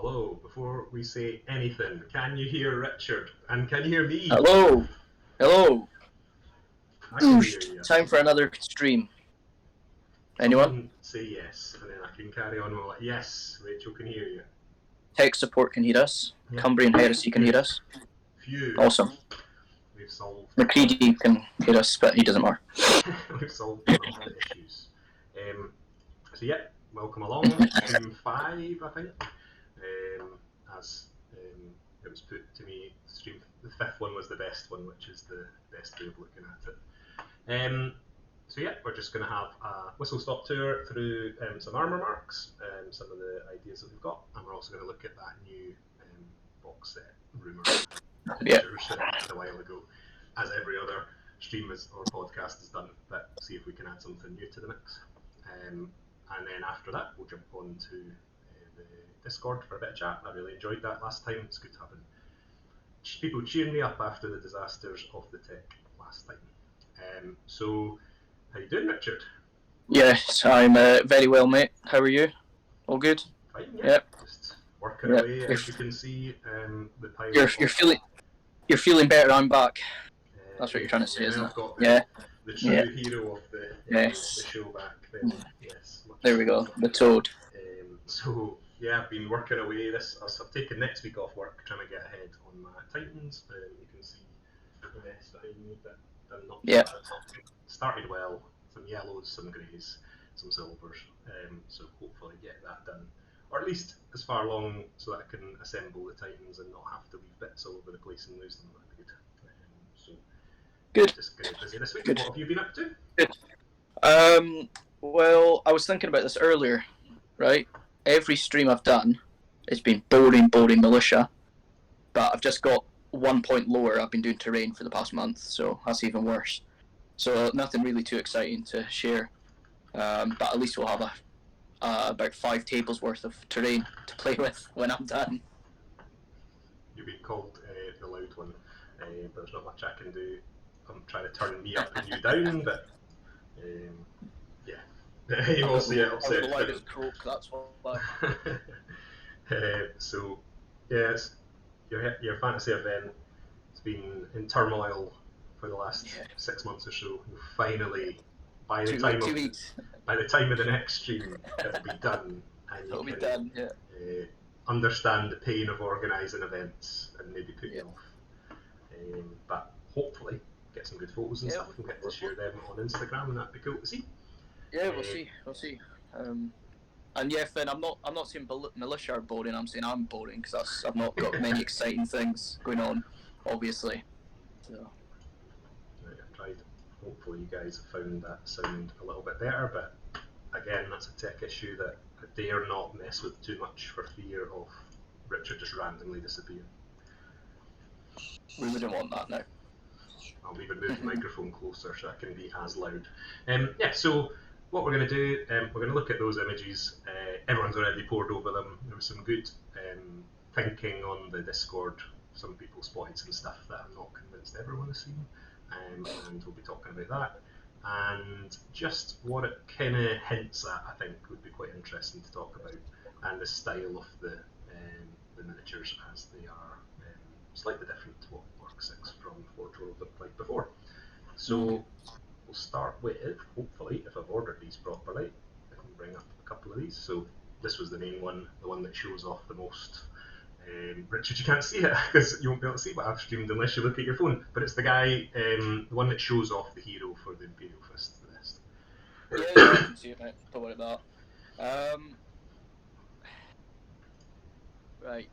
Hello, before we say anything, can you hear Richard? And can you hear me? Hello. Hello. I can hear you. Time for another stream. Anyone? Someone say yes, and then I can carry on with yes, Rachel can hear you. Tech support can hear us. Yeah. Cumbrian Heresy can hear us. Phew. Awesome. We've solved. McCready can hear us, but he doesn't matter. We've solved a lot of the issues. So yeah, welcome along. Stream 5, I think. As it was put to me, the 5th one was the best one, which is the best way of looking at it. So yeah, we're just going to have a whistle-stop tour through some armour marks, some of the ideas that we've got, and we're also going to look at that new box set rumour a while ago, as every other stream or podcast has done, but see if we can add something new to the mix. And then after that, we'll jump on to the Discord for a bit of chat. I really enjoyed that last time. It's good having people cheering me up after the disasters of the tech last time. So, how you doing, Richard? Yes, I'm very well, mate. How are you? All good? Fine, yeah. Yep. Just working away, as you can see. The pilot you're feeling better. I'm back. That's what you're trying to say, isn't it? The true hero of the show back then. Yes. There we go. The Toad. So yeah, I've been working away. I've taken next week off work, trying to get ahead on my Titans. You can see the rest behind me, but I'm not. Yeah. Started well. Some yellows, some greys, some silvers. So hopefully get that done, or at least as far along so that I can assemble the Titans and not have to leave bits all over the place and lose them. That'd be good. So good. Just getting busy this week. Good. What have you been up to? Good. Well, I was thinking about this earlier, right? Every stream I've done has been boring militia, but I've just got 1 point lower. I've been doing terrain for the past month, so that's even worse. So nothing really too exciting to share, but at least we'll have about 5 tables worth of terrain to play with when I'm done. You've been called the loud one, but there's not much I can do. I'm trying to turn me up and you down, but yeah. You will see it upset. The loudest croak, that's what. So, yes, your fantasy event has been in turmoil for the last 6 months or so. Finally, by the time of the next stream, it'll be done, and you can understand the pain of organising events and maybe put you off. But hopefully, get some good photos and stuff and get to share them on Instagram, and that'd be cool to see. Yeah, we'll see. And yeah, Finn, I'm not saying militia are boring. I'm saying I'm boring because I've not got many exciting things going on, obviously. So. I've tried. Hopefully, you guys have found that sound a little bit better. But again, that's a tech issue that I dare not mess with too much for fear of Richard just randomly disappearing. We wouldn't want that now. I'll even move the microphone closer so I can be as loud. So what we're going to do, we're going to look at those images. Everyone's already pored over them. There was some good thinking on the Discord. Some people spotted some stuff that I'm not convinced everyone has seen, and we'll be talking about that. And just what it kind of hints at, I think, would be quite interesting to talk about, and the style of the miniatures as they are slightly different to what Mark 6 from Forge World looked like before. So we'll start with, hopefully, if I've ordered these properly, I can bring up a couple of these. So this was the main one, the one that shows off the most. Richard, you can't see it because you won't be able to see what I've streamed unless you look at your phone. But it's the guy, the one that shows off the hero for the Imperial Fist. The best. Yeah, I can see it, mate. Don't worry about that. Right.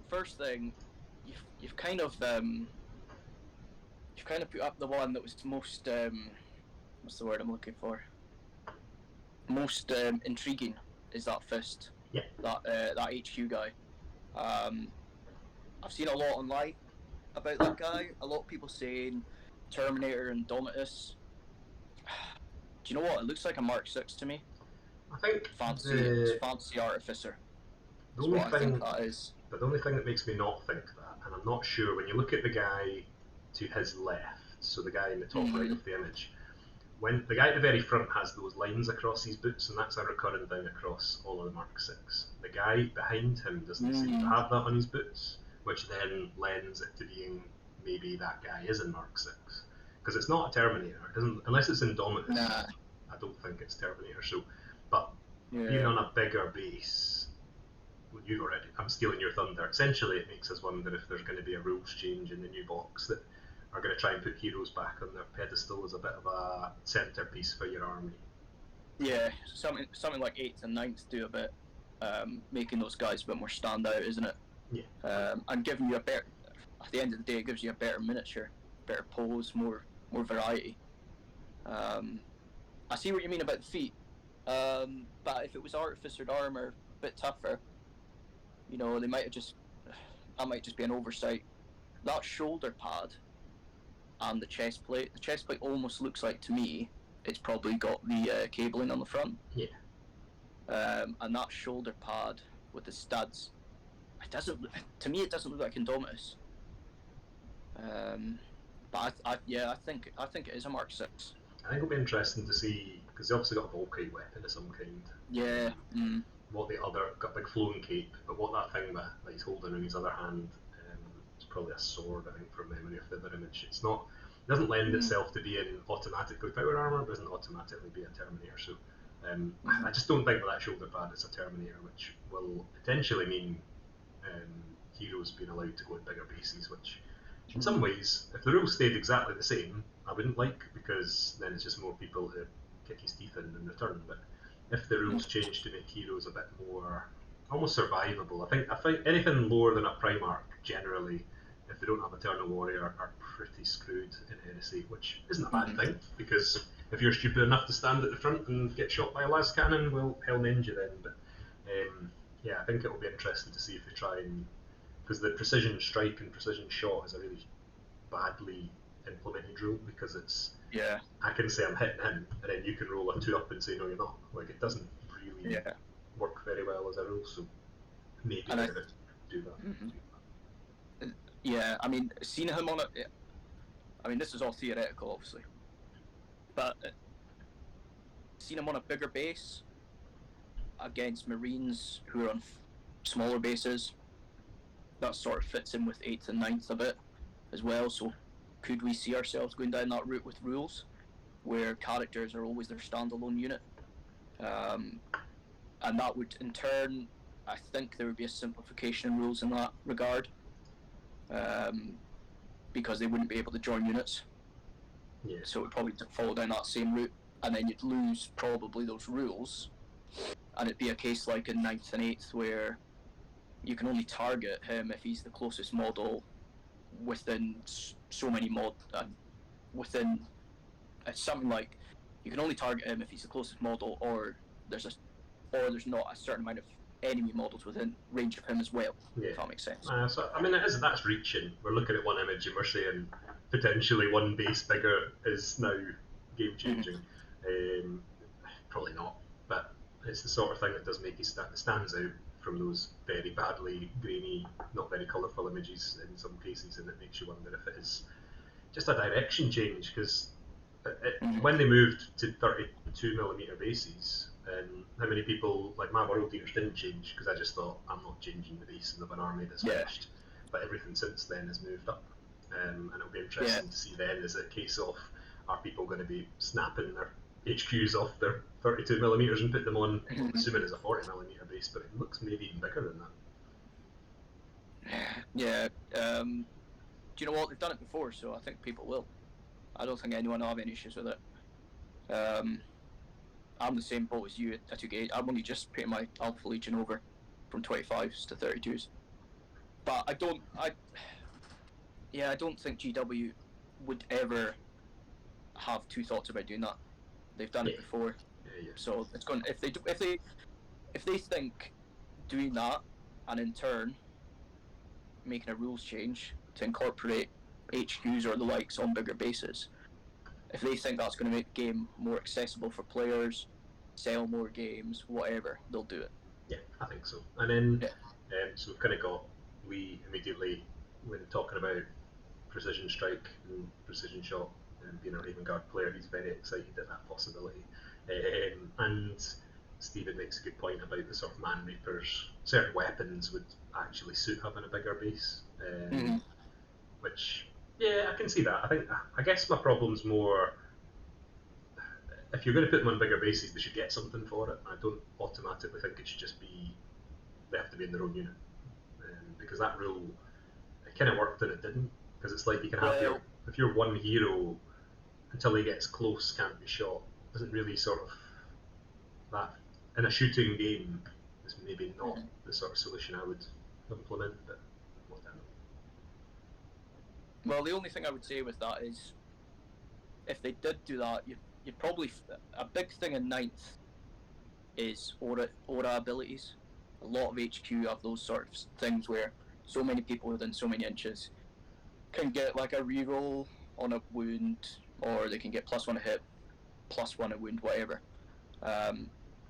First thing, you've kind of put up the one that was most what's the word I'm looking for? Most intriguing is that fist. Yeah. That HQ guy. I've seen a lot online about that guy. A lot of people saying Terminator and Domitus. Do you know what? It looks like a Mark 6 to me. I think fancy artificer. The only thing that makes me not think that, and I'm not sure, when you look at the guy to his left, so the guy in the top right of the image, when the guy at the very front has those lines across his boots, and that's a recurring thing across all of the Mark 6. The guy behind him doesn't seem to have that on his boots, which then lends it to being maybe that guy is in Mark 6. Because it's not a Terminator. It doesn't, unless it's Indominus, Nah. I don't think it's Terminator. So, but Yeah. being on a bigger base, I'm stealing your thunder. Essentially, it makes us wonder if there's going to be a rules change in the new box that are going to try and put heroes back on their pedestal as a bit of a centerpiece for your army. Yeah, something like 8th and 9th do a bit, making those guys a bit more standout, isn't it? Yeah. And giving you a better, at the end of the day, it gives you a better miniature, better pose, more variety. I see what you mean about the feet, but if it was artificered armor, a bit tougher, you know, that might just be an oversight. That shoulder pad and the chest plate almost looks like, to me, it's probably got the cabling on the front. Yeah. And that shoulder pad with the studs, to me it doesn't look like Indominus. But I think it is a Mark 6. I think it'll be interesting to see, because they obviously got a Volkite weapon of some kind. Yeah. What the other, got a big flowing cape, but what that thing that he's holding in his other hand, it's probably a sword, I think, from memory of the other image. It doesn't lend itself to being automatically power armor, but doesn't automatically be a Terminator. So I just don't think with that shoulder pad it's a Terminator, which will potentially mean heroes being allowed to go at bigger bases, which in some ways, if the rules stayed exactly the same, I wouldn't like, because then it's just more people to kick his teeth in return. But if the rules change to make heroes a bit more almost survivable, I think anything lower than a Primarch generally, if they don't have Eternal Warrior, are pretty screwed in Heresy, which isn't a bad thing, because if you're stupid enough to stand at the front and get shot by a las cannon, well, hell mend you then. But yeah, I think it will be interesting to see if they try and, because the precision strike and precision shot is a really badly implemented rule, because it's I can say I'm hitting him, and then you can roll a 2 up and say no you're not. Like, it doesn't really work very well as a rule, so maybe they're going to do that. Yeah, I mean, seeing him on it, I mean, this is all theoretical, obviously, but seeing him on a bigger base against Marines who are on smaller bases, that sort of fits in with 8th and 9th a bit as well. So could we see ourselves going down that route with rules, where characters are always their standalone unit? And that would, in turn, I think there would be a simplification in rules in that regard, because they wouldn't be able to join units. Yeah. So it would probably follow down that same route, and then you'd lose probably those rules, and it'd be a case like in 9th and 8th where you can only target him if he's the closest model within so many within something like, you can only target him if he's the closest model, or there's not a certain amount of enemy models within range of him as well. Yeah. If that makes sense. So I mean, that's reaching. We're looking at one image and we're saying potentially one base bigger is now game changing. Probably not, but it's the sort of thing that does make it stands out from those very badly grainy, not very colourful images in some cases, and it makes you wonder if it is just a direction change, because when they moved to 32mm bases, how many people, like my World Eaters didn't change, because I just thought, I'm not changing the bases of an army that's finished, but everything since then has moved up, and it'll be interesting to see then, is it a case of, are people going to be snapping their HQs off their 32mm and put them on, well, I'm assuming it's a 40mm base, but it looks maybe even bigger than that. Yeah, do you know what, they've done it before, so I think people will. I don't think anyone will have any issues with it. I'm the same boat as you at 2K. I'm only just putting my Alpha Legion over from 25s to 32s. But I don't think GW would ever have two thoughts about doing that. They've done it before. So it's going, if they think doing that, and in turn making a rules change to incorporate HQs or the likes on bigger bases, if they think that's going to make the game more accessible for players, sell more games, whatever, they'll do it. Yeah, I think so. And then, so we've kind of got, we immediately, when talking about precision strike and precision shot, being a Raven Guard player, he's very excited at that possibility. And Stephen makes a good point about the sort of Man Reapers. Certain weapons would actually suit having a bigger base, which, yeah, I can see that. I guess my problem's more, if you're going to put them on bigger bases, they should get something for it. I don't automatically think it should just be they have to be in their own unit, because that rule, it kind of worked and it didn't, because it's like you can have if your one hero until he gets close can't be shot, isn't really sort of that in a shooting game is maybe not the sort of solution I would implement, but what I know. Well, the only thing I would say with that is, if they did do that, you'd probably a big thing in ninth is aura abilities. A lot of HQ have those sort of things where so many people within so many inches can get like a reroll on a wound, or they can get +1 a hit, +1 a wound, whatever.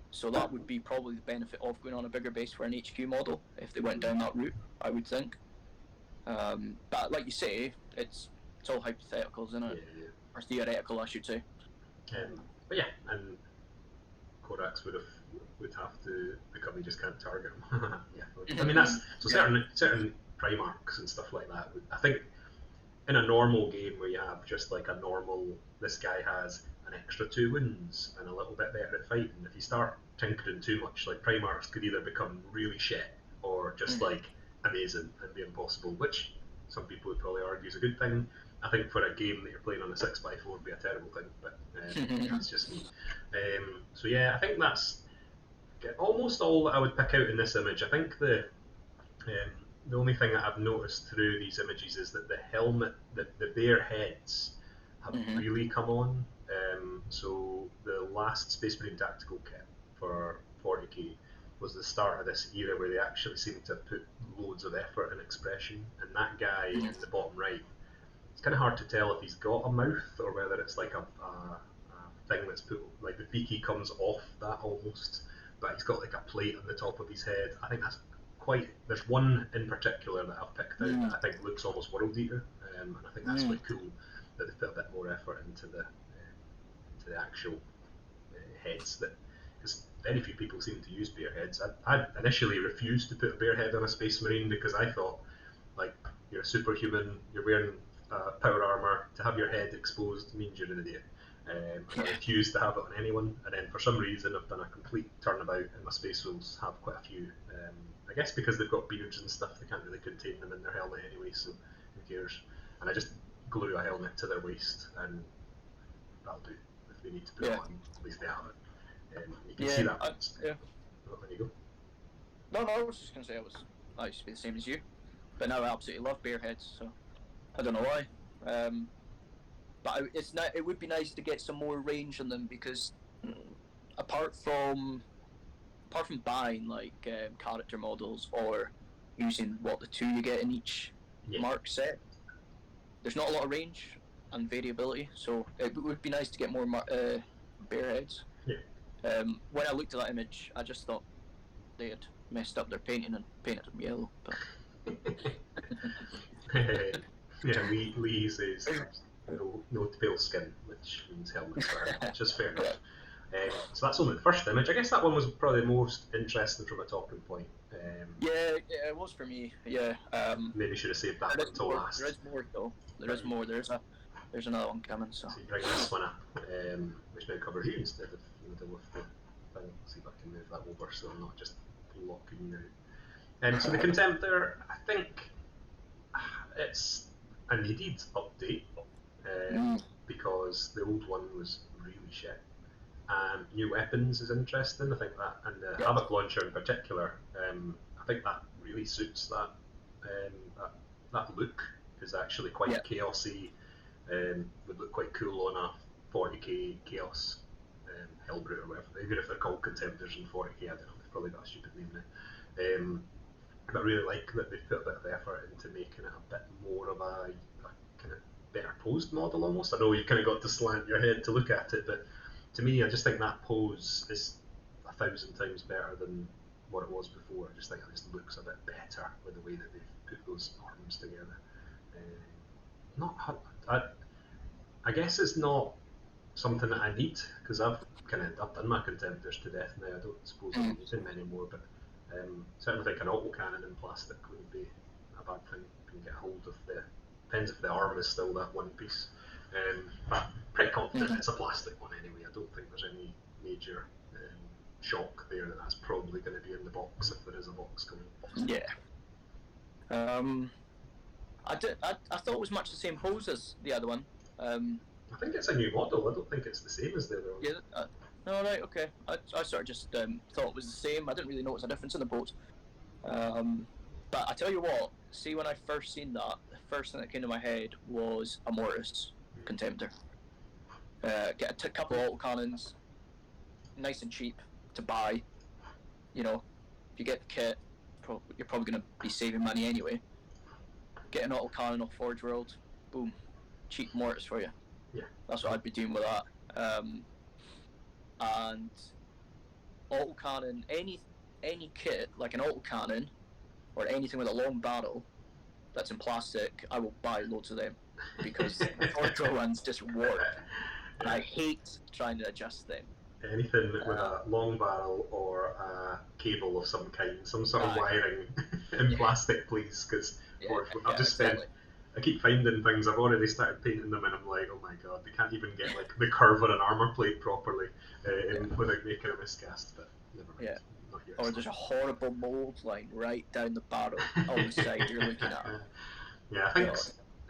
So that would be probably the benefit of going on a bigger base for an HQ model if they went down that route, I would think. But like you say, it's all hypothetical, isn't it? Yeah. Or theoretical, I should say. But yeah, and Korax would have to become you just can't target him. Yeah, I mean that's so certain Primarchs and stuff like that. I think in a normal game where you have just like a normal, this guy has an extra 2 wounds and a little bit better at fighting. If you start tinkering too much, like Primarchs could either become really shit or just like amazing and be impossible, which some people would probably argue is a good thing. I think for a game that you're playing on a 6x4 would be a terrible thing, but that's just me. So yeah, I think that's almost all that I would pick out in this image. I think the only thing that I've noticed through these images is that the helmet, the bare heads, have really come on. So the last Space Marine Tactical kit for 40k was the start of this era where they actually seem to have put loads of effort and expression. And that guy in the bottom right, it's kind of hard to tell if he's got a mouth or whether it's like a thing that's put, like the beaky comes off that almost, but he's got like a plate on the top of his head. I think that's there's one in particular that I've picked out that I think looks almost World Eater, and I think that's quite cool that they put a bit more effort into the actual heads, that because very few people seem to use bare heads. I initially refused to put a bare head on a Space Marine because I thought, like, you're a superhuman, you're wearing power armour, to have your head exposed means you're an idiot. And I refused to have it on anyone, and then for some reason I've done a complete turnabout and my Space Wolves have quite a few. I guess because they've got beards and stuff, they can't really contain them in their helmet anyway, so who cares? And I just glue a helmet to their waist and that'll do. If they need to put it on, at least they have it. You can see that. There you go. No, I was just going to say I used to be the same as you, but now I absolutely love bear heads, so I don't know why. But it would be nice to get some more range on them, because apart from buying like character models or using the 2 you get in each mark set, there's not a lot of range and variability, so it would be nice to get more bear heads. When I looked at that image, I just thought they had messed up their painting and painted them yellow. But Lee says no pale skin, which means helmets for him, which is fair enough. So that's only the first image. I guess that one was probably the most interesting from a talking point. It was for me. Yeah. Maybe should have saved that one until last. There is more though. There is more. There's another one coming. So you bring this one up, which now covers you instead of the with the thing. See if I can move that over so I'm not just blocking you out. So the Contemptor, I think it's a needed update because the old one was really shit. New weapons is interesting. I think that, and the Havoc launcher in particular, I think that really suits that. That look is actually quite chaosy. Would look quite cool on a 40k chaos Hellbrute or whatever. Even if they're called Contemptors in 40k, I don't know. They've probably got a stupid name now. But I really like that they've put a bit of effort into making it a bit more of a kind of better posed model almost. I know you've kind of got to slant your head to look at it, but to me, I just think that pose is 1,000 times better than what it was before. I just think it just looks a bit better with the way that they've put those arms together. I guess it's not something that I need because I've done my contemptors to death now. I don't suppose I'm using them anymore, but certainly think an autocannon in plastic wouldn't be a bad thing. You can get hold of the depends if the arm is still that one piece. But pretty confident it's a plastic one anyway. I don't think there's any major shock there that that's probably going to be in the box if there is a box coming. Yeah. I thought it was much the same pose as the other one. I think it's a new model. I don't think it's the same as the other one. Yeah. No, right, okay. I sort of just thought it was the same. I didn't really notice a difference in the pose. But I tell you what, see, when I first seen that, the first thing that came to my head was a Mortis Contemptor. Get a couple of autocannons, nice and cheap to buy. You know, if you get the kit, you're probably going to be saving money anyway. Get an autocannon off Forge World, boom, cheap Mortis for you. Yeah. That's what I'd be doing with that. And autocannon, any kit, like an autocannon, or anything with a long barrel that's in plastic, I will buy loads of them because the Forge World ones just work. And I hate trying to adjust them. Anything with a long barrel or a cable of some kind, some sort of wiring in plastic, please, because I've just spent. I keep finding things. I've already started painting them, and I'm like, oh my god, they can't even get like the curve on an armor plate properly without making a miscast. But never mind. Yeah. Or there's a horrible mold line right down the barrel on the side you're looking at. Yeah, I think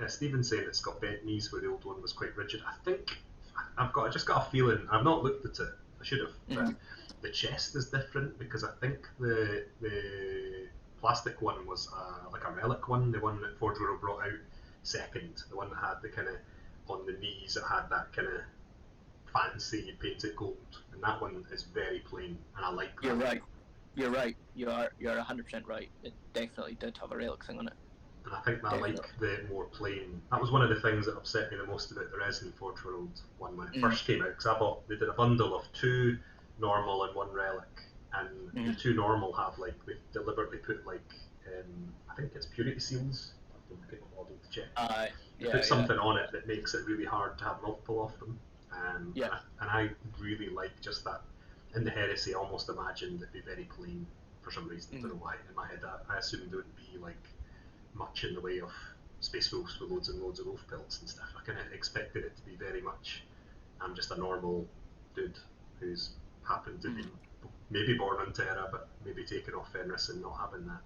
Stephen's saying it's got bent knees where the old one was quite rigid. I think I just got a feeling. I've not looked at it. I should have. But the chest is different because I think the plastic one was like a relic one, the one that Forge World brought out second, the one that had the kind of on the knees, it had that kind of fancy painted gold, and that one is very plain, and I like that. You're right. You're 100% right. It definitely did have a relic thing on it. And I think I like the more plain. That was one of the things that upset me the most about the resin Forge World one when it first came out, because they did a bundle of 2 normal and 1 relic, and the 2 normal have like they deliberately put like I think it's purity seals. I have to look at the model to check. They put something on it that makes it really hard to have multiple of them. And I really like just that. In the Heresy, I almost imagined it'd be very plain for some reason. I don't know why. In my head, I assumed there wouldn't be like much in the way of Space Wolves with loads and loads of wolf pelts and stuff. I kind of expected it to be very much, I'm just a normal dude who's happened to be maybe born on Terra, but maybe taken off Fenris and not having that.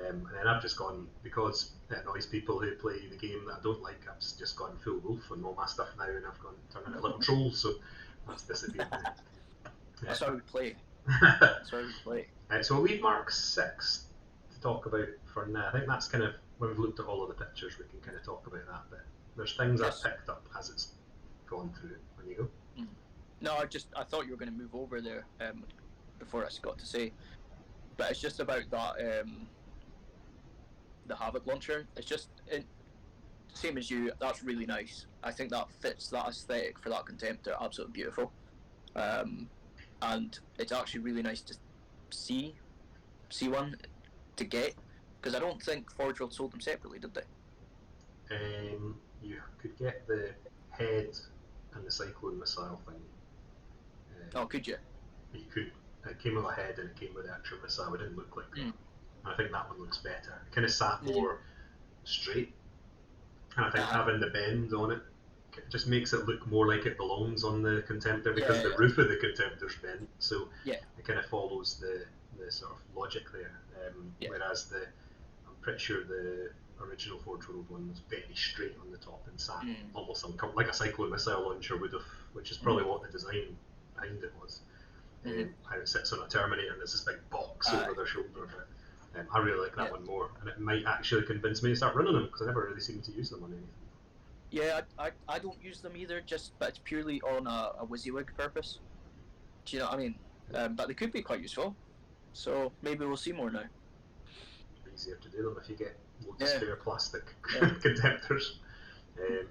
And then I've just gone, because it annoys people who play the game that I don't like, I've just gone full wolf on all my stuff now, and I've gone turning it a little troll, so that's disappeared now. That's how we play. So we'll leave Mark 6 to talk about for now. I think that's kind of, when we've looked at all of the pictures, we can kind of talk about that, but there's things I've picked up as it's gone through. When you go? No, I thought you were going to move over there before I got to say, but it's just about that the Havoc launcher. It's just same as you. That's really nice. I think that fits that aesthetic for that Contemptor. Absolutely beautiful, and it's actually really nice to see one to get, because I don't think Forge World sold them separately, did they? You could get the head and the Cyclone missile thing. Could you? You could. It came with a head and it came with the actual missile. It didn't look like that. I think that one looks better. It kind of sat more straight, and I think having the bend on it just makes it look more like it belongs on the Contemptor, because the roof of the Contemptor's bent, so it kind of follows the sort of logic there. Whereas I'm pretty sure the original Forge World one was very straight on the top and sat almost like a Cyclone missile launcher would have, which is probably what the design behind it was. How it sits on a Terminator and there's this big box over their shoulder. But I really like that one more, and it might actually convince me to start running them, because I never really seem to use them on anything. Yeah, I don't use them either, but it's purely on a WYSIWYG purpose. Do you know what I mean? But they could be quite useful, so maybe we'll see more now. Easier to do them if you get loads of spare plastic Contemptors.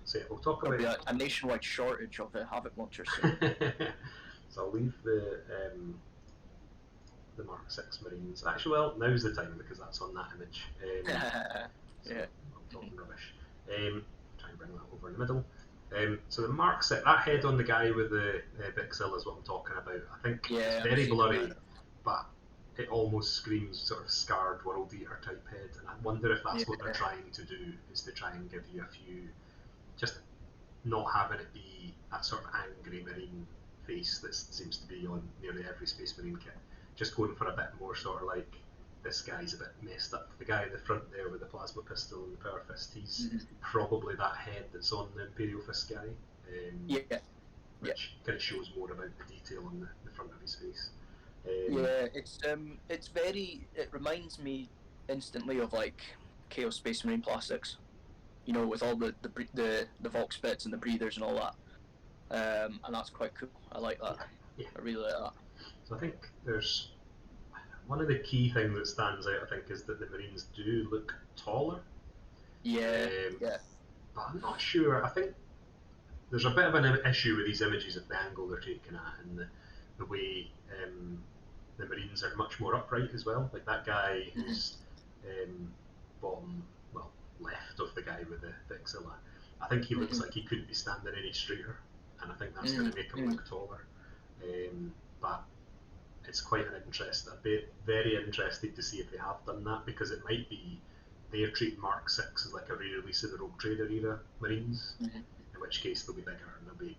So we'll talk There'll about be a nationwide shortage of the Havoc launchers. So I'll leave the Mark 6 Marines. Actually, well, now's the time, because that's on that image. I'm talking rubbish. Try and bring that over in the middle. So the Mark 6, that head on the guy with the Bixilla is what I'm talking about. I think it's very blurry, but it almost screams sort of scarred World Eater type head, and I wonder if that's what they're trying to do, is to try and give you a few, just not having it be that sort of angry Marine face that seems to be on nearly every Space Marine kit. Just going for a bit more sort of like, this guy's a bit messed up. The guy in the front there with the plasma pistol and the power fist, he's probably that head that's on the Imperial Fist guy. Which kind of shows more about the detail on the front of his face. It's very. It reminds me instantly of like Chaos Space Marine plastics, you know, with all the Vox bits and the breathers and all that. And that's quite cool. I like that. Yeah. I really like that. So I think there's one of the key things that stands out. I think is that the Marines do look taller. But I'm not sure. I think there's a bit of an issue with these images of the angle they're taken at, and the way the Marines are much more upright as well. Like that guy who's bottom, well, left of the guy with the Vexilla. I think he looks like he couldn't be standing any straighter, and I think that's going to make him look taller. But it's quite an interest. I'd be very interested to see if they have done that, because it might be they're treating Mark 6 as like a re-release of the Rogue Trader era Marines, in which case they'll be bigger and they'll be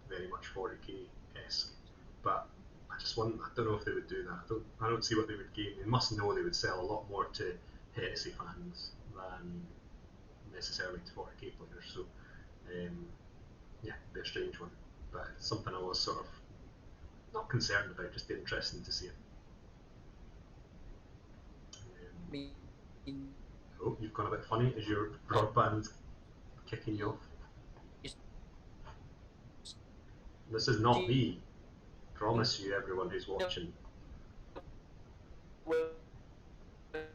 very much 40k-esque. But I don't know if they would do that. I don't see what they would gain. They must know they would sell a lot more to Heresy fans than necessarily to 40k players. So yeah, it'd be a strange one. But it's something I was sort of not concerned about, just interesting to see it. Oh, you've gone a bit funny. Is your broadband kicking you off? This is not me. Promise you, everyone who's watching. I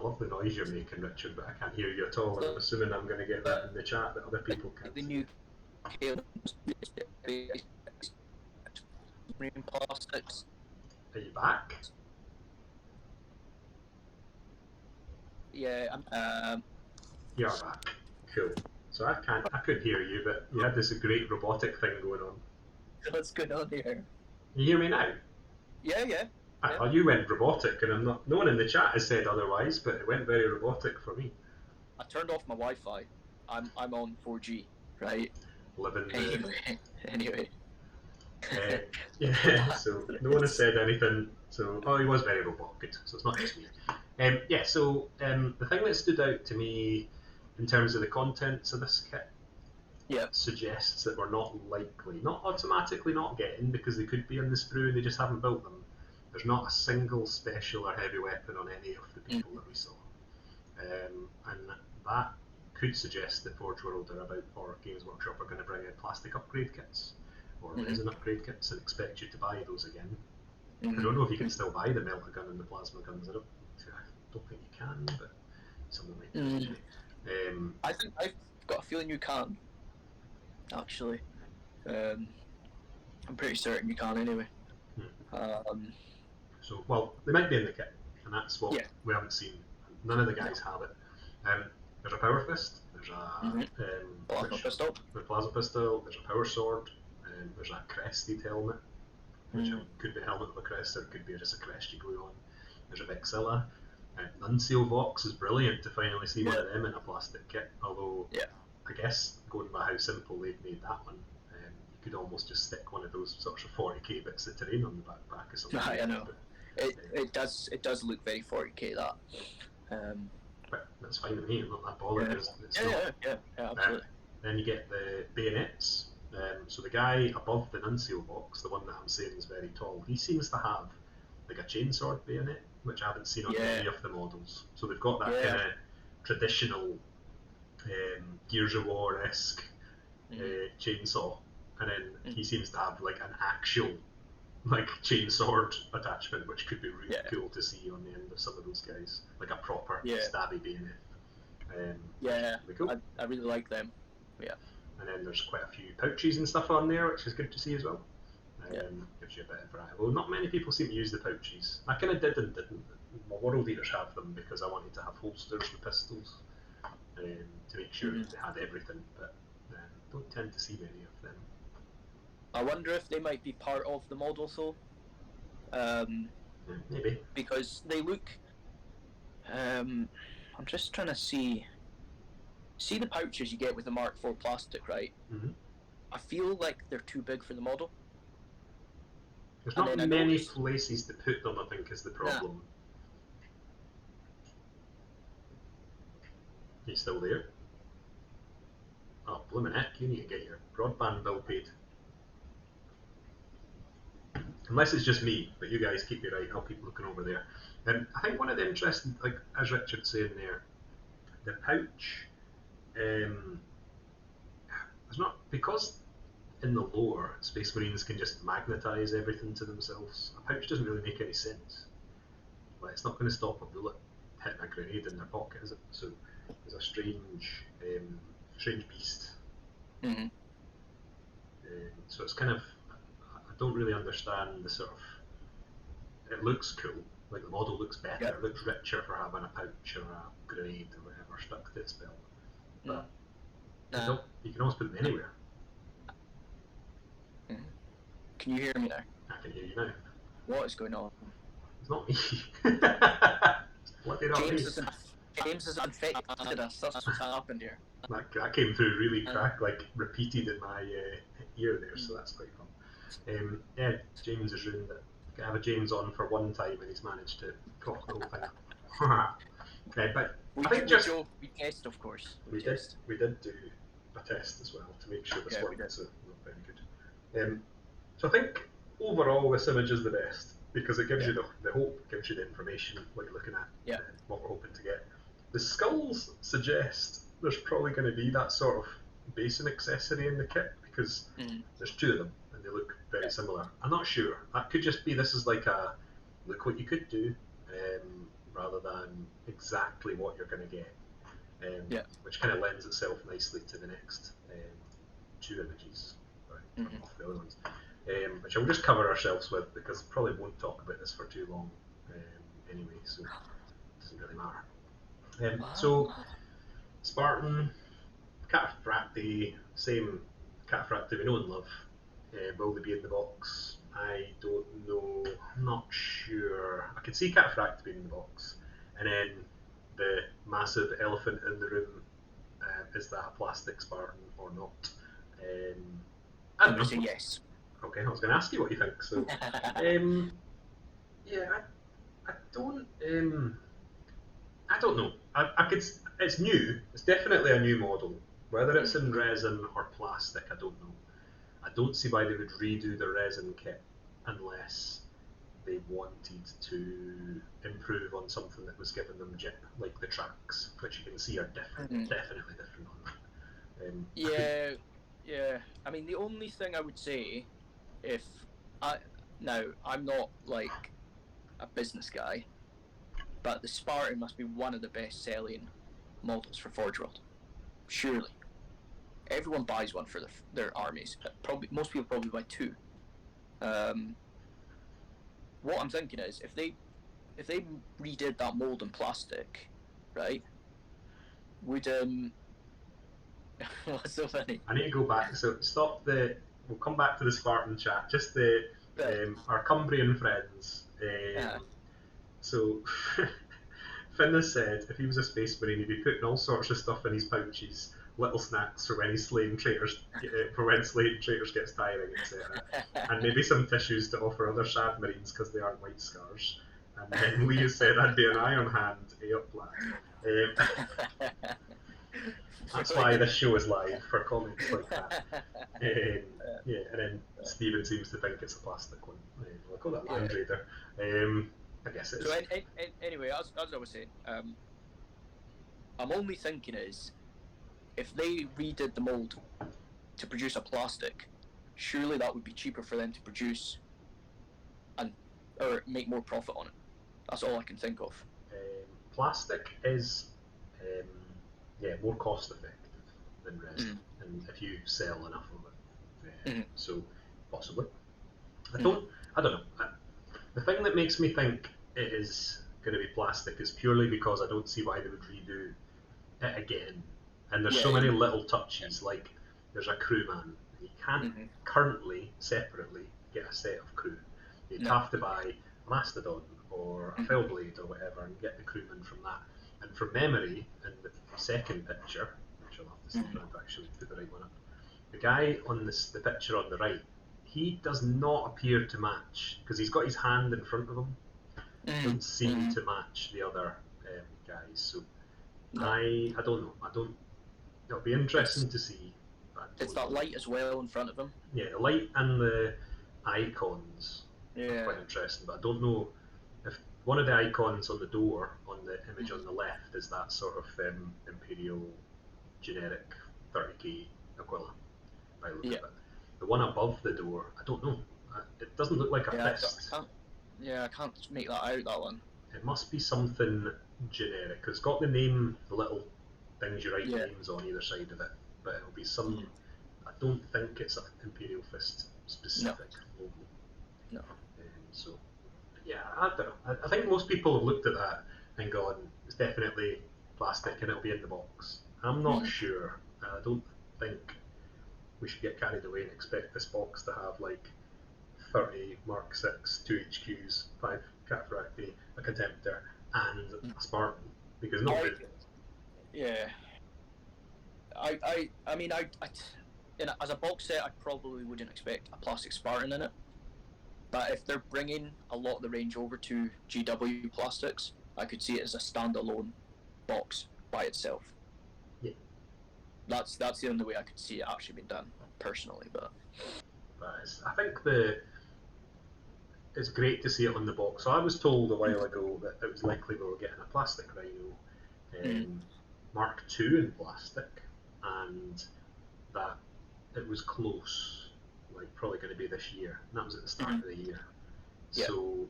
love the noise you're making, Richard, but I can't hear you at all, and I'm assuming I'm going to get that in the chat that other people can't. The new plastics. Are you back? Yeah, You are back. Cool. So I could hear you, but you had this great robotic thing going on. What's going on here? You hear me now? Yeah. I thought you went robotic, and no one in the chat has said otherwise, but it went very robotic for me. I turned off my Wi-Fi. I'm on 4G, right? Living Anyway. Yeah, so no one has said anything. So, he was very robot. Good. So it's not just me. So the thing that stood out to me in terms of the contents of this kit suggests that we're not automatically not getting, because they could be in the sprue, they just haven't built them. There's not a single special or heavy weapon on any of the people that we saw. And that could suggest that Forge World or Games Workshop are going to bring out plastic upgrade kits or resin upgrade kits and expect you to buy those again. I don't know if you can still buy the melter gun and the plasma guns. I don't think you can, but someone might teach me. I think I've got a feeling you can. Actually, I'm pretty certain you can anyway. They might be in the kit, and that's what we haven't seen. None of the guys have it. There's a power fist. There's a plasma pistol. There's a power sword. There's a crested helmet, which could be a helmet with a crest, or it could be just a crest you glue on. There's a Vexilla. Nuncio Vox is brilliant to finally see one of them in a plastic kit, although I guess going by how simple they've made that one, you could almost just stick one of those sorts of 40k bits of terrain on the back or something. I know. It does look very 40k that. But that's fine with me. I'm not that bothered. Yeah, absolutely. Then you get the bayonets. So the guy above the Nuncio box, the one that I'm saying is very tall, he seems to have like a chainsword bayonet, which I haven't seen on any of the models. So they've got that kind of traditional Gears of War-esque chainsaw, and then he seems to have like an actual like chainsword attachment, which could be really cool to see on the end of some of those guys, like a proper stabby bayonet. Cool. I really like them. Yeah. And then there's quite a few pouches and stuff on there, which is good to see as well. Gives you a bit of variety. Well, not many people seem to use the pouches. I kind of did and didn't. My World Eaters have them because I wanted to have holsters with pistols to make sure they had everything. But don't tend to see many of them. I wonder if they might be part of the model, though. Maybe. Because they look... I'm just trying to see... See the pouches you get with the Mark IV plastic, right? Mm-hmm. I feel like they're too big for the model. There's not many places to put them, I think, is the problem. Nah. You still there? Oh, bloomin' heck, you need to get your broadband bill paid. Unless it's just me, but you guys keep me right, I'll keep looking over there. I think one of the interesting, like as Richard's saying there, the pouch, there's not, because in the lore, Space Marines can just magnetise everything to themselves. A pouch doesn't really make any sense. Like, it's not going to stop a bullet hitting a grenade in their pocket, is it? So it's a strange beast. Mm-hmm. So it's kind of, I don't really understand the sort of. It looks cool, like the model looks better. Yep. It looks richer for having a pouch or a grenade or whatever stuck to its belt. But you can always put them anywhere. Mm-hmm. Can you hear me now? I can hear you now. What is going on? It's not me. What did James is infected us. That's what's happened here. That came through really repeated in my ear there, so that's quite fun. Yeah, James has ruined it. I have a James on for one time and he's managed to cock the whole thing up. But I think we test, of course. We did do a test as well to make sure this worked, so not very good. So I think overall this image is the best because it gives you the hope, gives you the information, what you're looking at, what we're hoping to get. The skulls suggest there's probably going to be that sort of basin accessory in the kit because there's two of them and they look very similar. I'm not sure. That could just be this is like a look what you could do rather than exactly what you're going to get, which kind of lends itself nicely to the next two images off the other ones, which I'll just cover ourselves with because probably won't talk about this for too long anyway, so it doesn't really matter. So Spartan, Cataphracti, same Cataphracti we know and love. Will they be in the box? I don't know. I'm not sure. I could see Cataphracti being in the box, and then the massive elephant in the room. Is that a plastic Spartan or not? I don't know. Say yes. Okay, I was going to ask you what you think. So, yeah, I don't. I don't know. I could. It's new. It's definitely a new model. Whether it's in resin or plastic, I don't know. I don't see why they would redo the resin kit unless they wanted to improve on something that was giving them jip, like the tracks, which you can see are different, definitely different on that. Yeah. I mean, the only thing I would say, I'm not like a business guy, but the Spartan must be one of the best-selling models for Forge World. Surely, everyone buys one for their armies. Probably most people probably buy two. What I'm thinking is, if they redid that mold in plastic, right? Would what's so funny? I need to go back. So stop the. We'll come back to the Spartan chat. Just the our Cumbrian friends. So Finn has said if he was a space marine, he'd be putting all sorts of stuff in his pouches, little snacks for when he's slaying traitors, gets tiring, etc. And maybe some tissues to offer other Shad Marines because they aren't white scars. And then Lee has said I'd be an iron hand, up lad. That's why this show is live, for comments like that. And then Stephen seems to think it's a plastic one. We'll call that Land Raider. I guess it is. So anyway, as I was saying, I'm only thinking is, if they redid the mold to produce a plastic, surely that would be cheaper for them to produce or make more profit on it. That's all I can think of. Plastic is more cost effective than resin, and if you sell enough of it, so possibly. I don't know. The thing that makes me think it is going to be plastic is purely because I don't see why they would redo it again. And there's so many little touches, like there's a crewman. You can't currently separately get a set of crew. You'd have to buy a Mastodon or a Fellblade or whatever and get the crewman from that. And from memory, in the second picture, which I'll have to see if I actually put the right one up, the guy on the picture on the right, he does not appear to match, because he's got his hand in front of him. Doesn't seem to match the other guys. So I don't know. It'll be interesting to see. It's that light as well in front of him. Yeah, the light and the icons are quite interesting, but I don't know if one of the icons on the door on the image on the left is that sort of Imperial generic 30k Aquila. By the look of it. The one above the door, I don't know. It doesn't look like a fist. I can't make that out, that one. It must be something generic. It's got the name, the little things you write names on either side of it, but it'll be some. I don't think it's an Imperial Fist specific logo. No. So, yeah, I don't know. I think most people have looked at that and gone, it's definitely plastic and it'll be in the box. I'm not sure. I don't think we should get carried away and expect this box to have like 30 Mark 6, 2 HQs, 5 Cataphracti, a Contemptor, and a Spartan, because not really. Yeah. I mean, as a box set, I probably wouldn't expect a plastic Spartan in it. But if they're bringing a lot of the range over to GW plastics, I could see it as a standalone box by itself. Yeah. That's the only way I could see it actually being done, personally. But I think it's great to see it on the box. So I was told a while ago that it was likely we were getting a plastic Rhino, Mark II in plastic, and that it was close, like probably going to be this year. And that was at the start of the year. Yeah. So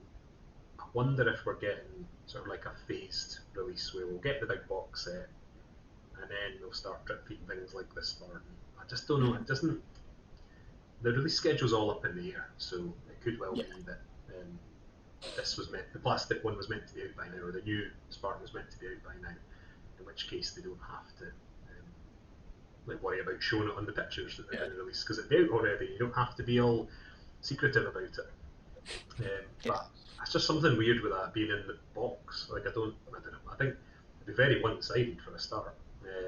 I wonder if we're getting sort of like a phased release where we'll get the big box set, and then we'll start drip feeding things like this Spartan. I just don't know. It doesn't. The release schedule's all up in the air, so it could well be that the plastic one was meant to be out by now, or the new Spartan was meant to be out by now. In which case they don't have to worry about showing it on the pictures that they're going to release, because it'd be out already. You don't have to be all secretive about it. But it's just something weird with that being in the box. Like I don't know. I think it'd be very one-sided for a start.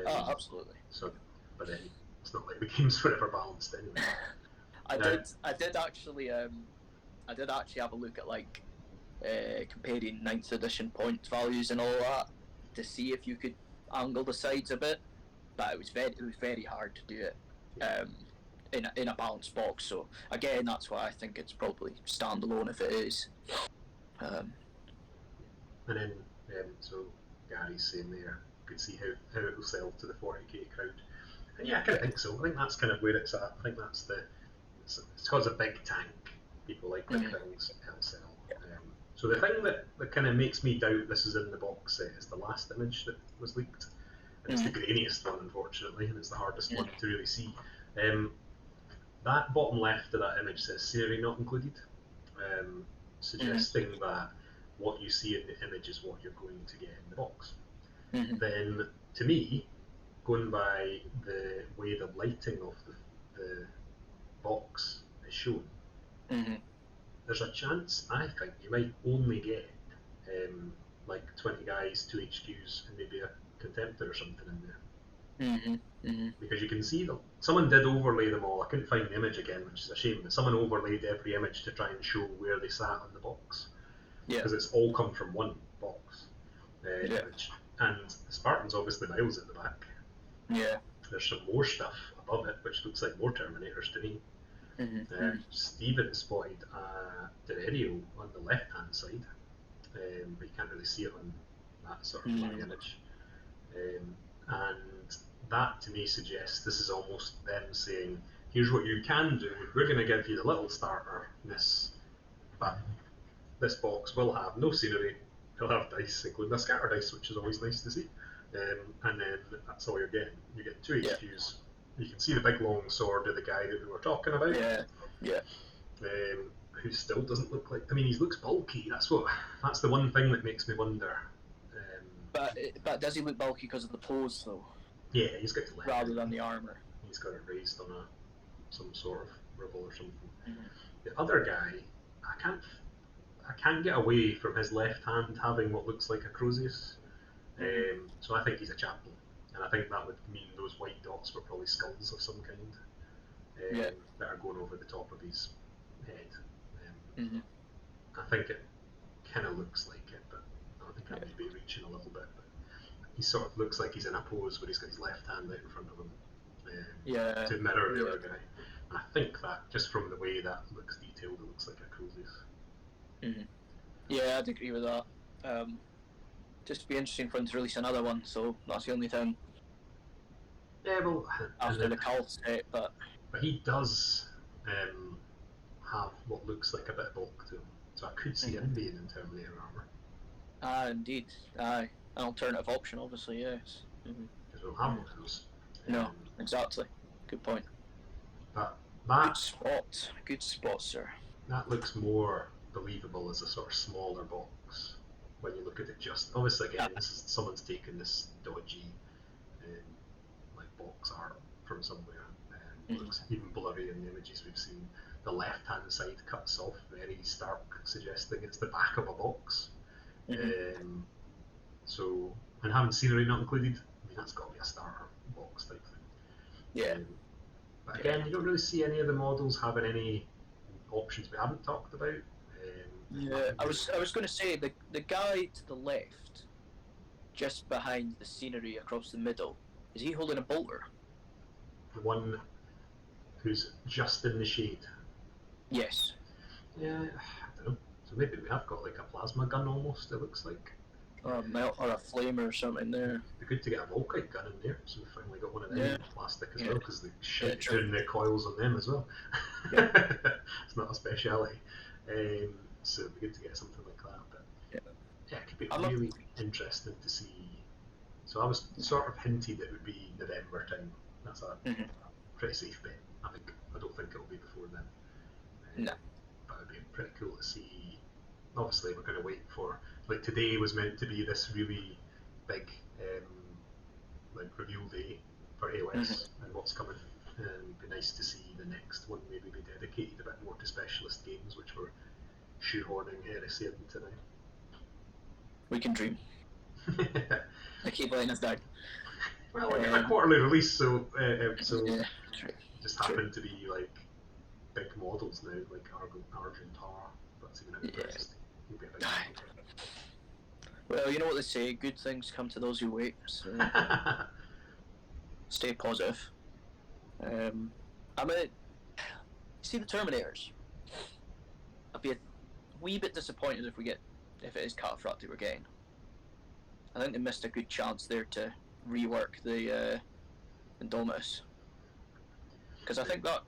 Absolutely. So, but then it's not like the game's forever balanced anyway. I did actually have a look at like comparing 9th edition point values and all that to see if you could angle the sides a bit, but it was very hard to do it in a balanced box. So again, that's why I think it's probably standalone if it is. And then so Gary's saying there, you can see how it will sell to the 40k crowd. And yeah, I kind of think so. I think that's kind of where it's at. I think that's it's because a big tank. People like big things, it'll sell. So the thing that kind of makes me doubt this is in the box set is the last image that was leaked. And it's the grainiest one, unfortunately, and it's the hardest one to really see. That bottom left of that image says Scenery not included, suggesting that what you see in the image is what you're going to get in the box. Then, to me, going by the way the lighting of the box is shown, there's a chance, I think, you might only get like 20 guys, 2 HQs, and maybe a Contemptor or something in there. Because you can see them. Someone did overlay them all. I couldn't find the image again, which is a shame, but someone overlaid every image to try and show where they sat on the box. Because it's all come from one box image. And the Spartan's obviously miles at the back. There's some more stuff above it, which looks like more Terminators to me. Stephen spotted a Dererio on the left-hand side, but you can't really see it on that sort of flying image. And that to me suggests this is almost them saying, here's what you can do, we're going to give you the little starter, but this box will have no scenery, it'll have dice, including a scatter dice, which is always nice to see. And then that's all you're getting. You get 2 HQs. You can see the big long sword of the guy that we were talking about. Who still doesn't look like. I mean, he looks bulky. That's the one thing that makes me wonder. But does he look bulky because of the pose though? Yeah, he's got the length. Rather than the armour. He's got it raised on some sort of ribble or something. Mm-hmm. The other guy, I can't get away from his left hand having what looks like a Crozius. So I think he's a chaplain, and I think that would mean those white dots were probably skulls of some kind that are going over the top of his head. I think it kind of looks like it, but I think I may be reaching a little bit. But he sort of looks like he's in a pose where he's got his left hand out in front of him to mirror the other guy. And I think that, just from the way that looks detailed, it looks like a Crozius. Yeah, I'd agree with that. Just be interesting for him to release another one, so that's the only time. Yeah, well, after the cult set, but he does have what looks like a bit of bulk to him, so I could see him being in Terminator armor. Indeed, an alternative option, obviously, yes. Because we'll have one of those. No, exactly. Good point. But Good spot, sir. That looks more believable as a sort of smaller box when you look at it. Just obviously, again, someone's taken this dodgy like box art from somewhere. Looks even blurry in the images we've seen. The left-hand side cuts off very stark, suggesting it's the back of a box. So, and having scenery not included, I mean, that's got to be a starter box type thing. But again, you don't really see any of the models having any options we haven't talked about. I was going to say the guy to the left, just behind the scenery across the middle, is he holding a bolter? The one who's just in the shade. Yes. Yeah, I don't know. So maybe we have got like a plasma gun almost, it looks like. Or a flamer or something there. It'd be good to get a Volkite gun in there, so we finally got one of them in plastic as well, because the shit doing the coils on them as well. It's not a speciality. So it'd be good to get something like that. But yeah, it could be really interesting to see. So I was sort of hinted it would be November time. That's a pretty safe bet. I don't think it'll be before then. No. But it'd be pretty cool to see. Obviously, we're going to wait for, like, today was meant to be this really big like reveal day for AOS and what's coming. It'd be nice to see the next one maybe be dedicated a bit more to specialist games, which we're shoehorning Heresy into now. We can dream. I keep letting us down. Well, we get a quarterly release, so just happen to be like big models now, like Argentar. That's even out first. He'll be a big Well, you know what they say, good things come to those who wait, so stay positive. See the Terminators. I'd be a wee bit disappointed if it is Cataphractic we're getting. I think they missed a good chance there to rework the Indomitus. Because I think that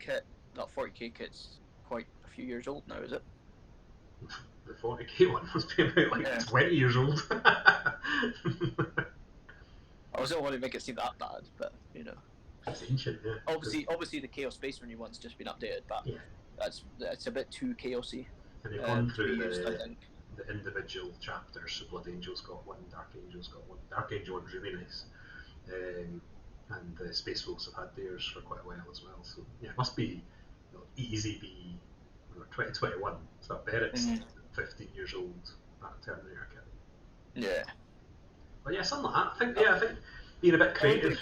40k kit's quite a few years old now, is it? The 40k one must be about 20 years old. I don't want to make it seem that bad, but you know. It's ancient, yeah. Obviously the Chaos Space Marine one's just been updated, but that's a bit too chaosy. And they've gone through the individual chapters. So Blood Angel's got one, Dark Angel's got one. Dark Angel one's really nice. And the Space Wolves have had theirs for quite a while as well. So yeah, it must be easy be 2021. So I bet it's 15 years old, that Terminator kit. Yeah. But yeah, something like that. I think being a bit creative.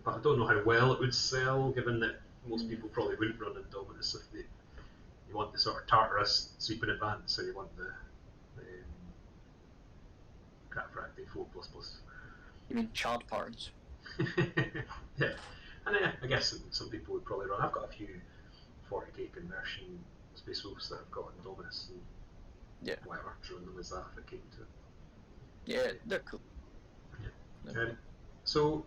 But I don't know how well it would sell, given that most people probably wouldn't run Indominus if you want the sort of Tartarus sweep in advance, or you want the Cataphractic 4++. You mean child parents? Yeah, and I guess some people would probably run. I've got a few 40k conversion Space Wolves that I've got Indominus and whatever, throwing them as that if it came to it. Yeah, they're cool. Yeah. So,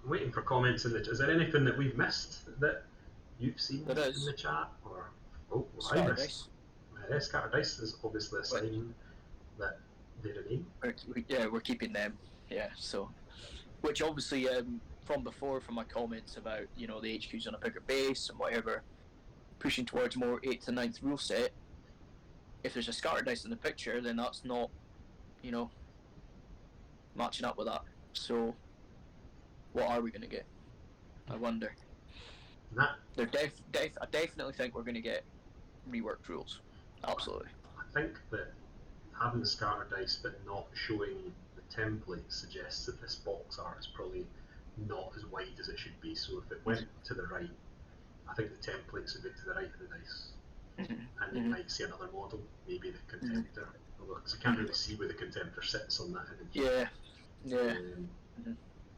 I'm waiting for comments in the chat. Is there anything that we've missed that you've seen in the chat? Or I missed? Scatter Dice is obviously a sign that they're a name. We're keeping them. Yeah, so which obviously from before, from my comments about the HQs on a bigger base and whatever, pushing towards more 8th to 9th rule set. If there's a Scatter Dice in the picture, then that's not matching up with that. So what are we going to get? I wonder. That They're I definitely think we're going to get reworked rules. Absolutely. I think that having the starter dice but not showing the template suggests that this box art is probably not as wide as it should be. So if it went to the right, I think the templates would go to the right of the dice, and you might see another model, maybe the Contemptor. Although you can't really see where the Contemptor sits on that image. Yeah.